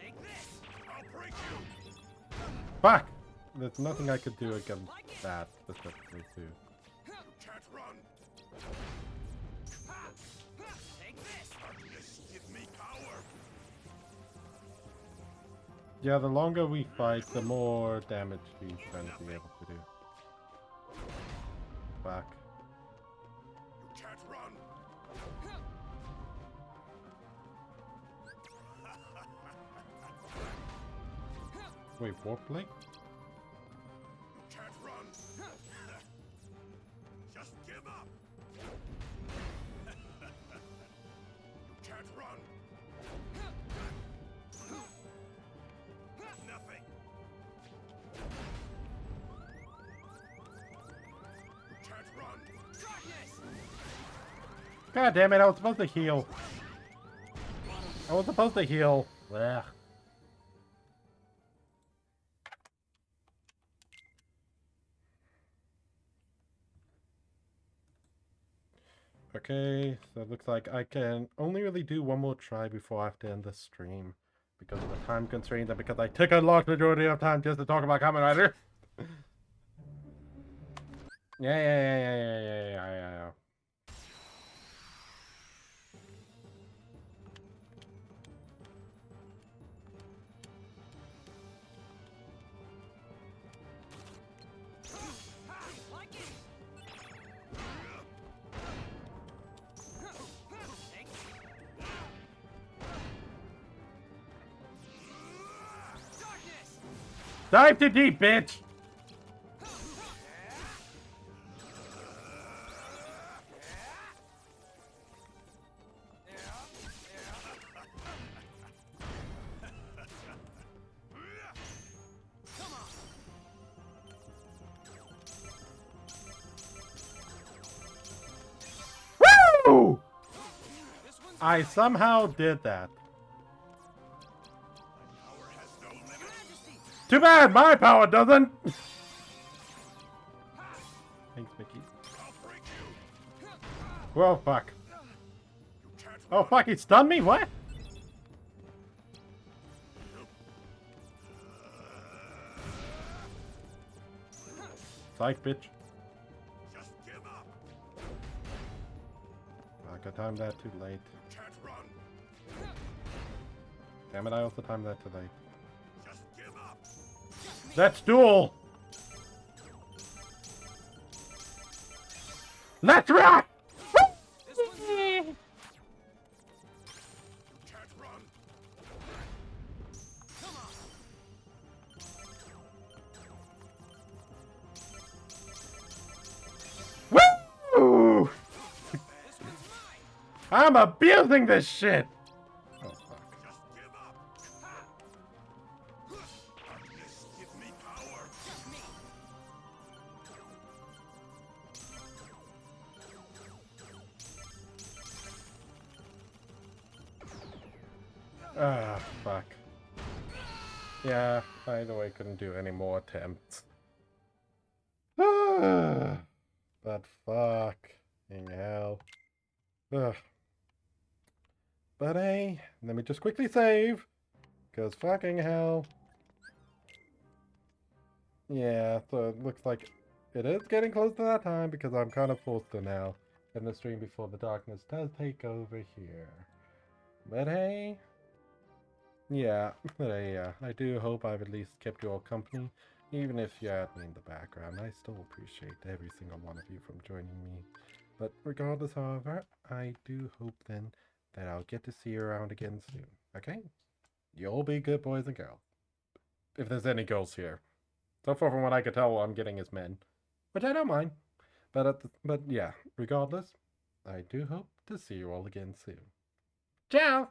Take this. I'll break you. Fuck! There's nothing I could do against that specifically too. You can't run. Take this. Darkness, give me power. Yeah, the longer we fight, the more damage he's going to be able to do. Fuck. You can't run. Wait, warp link? You can't run. Just give up. You can't run. Nothing. You can't run. Darkness. God damn it, I was supposed to heal. I was supposed to heal. Ugh. Okay, so it looks like I can only really do one more try before I have to end the stream because of the time constraint and because I took a large majority of time just to talk about Kamen Rider. Yeah. Dive too deep, bitch! Woo! I somehow did that. Power has no limit. Too bad my power doesn't! Thanks, Mickey. Whoa, fuck. Oh, fuck, he stunned me? What? Psych, bitch. Just give up. Fuck, I timed that too late. You can't run. Damn it, I also timed that too late. Just give up. Let's duel! Let's rock! You can't run. Woo! I'm abusing this shit! Oh, fuck. Just give up. Darkness, give me power. Ah, fuck. Yeah, either way, couldn't do any more attempts. But fucking hell. Ugh. But hey, let me just quickly save. Because fucking hell. Yeah, so it looks like it is getting close to that time because I'm kind of forced to now end the stream before the darkness does take over here. But hey. Yeah, I do hope I've at least kept you all company. Even if you had me in the background, I still appreciate every single one of you from joining me. But regardless, however, I do hope then that I'll get to see you around again soon, okay? You'll be good boys and girls. If there's any girls here. So far from what I could tell, what I'm getting is men. Which I don't mind. But yeah, regardless, I do hope to see you all again soon. Ciao!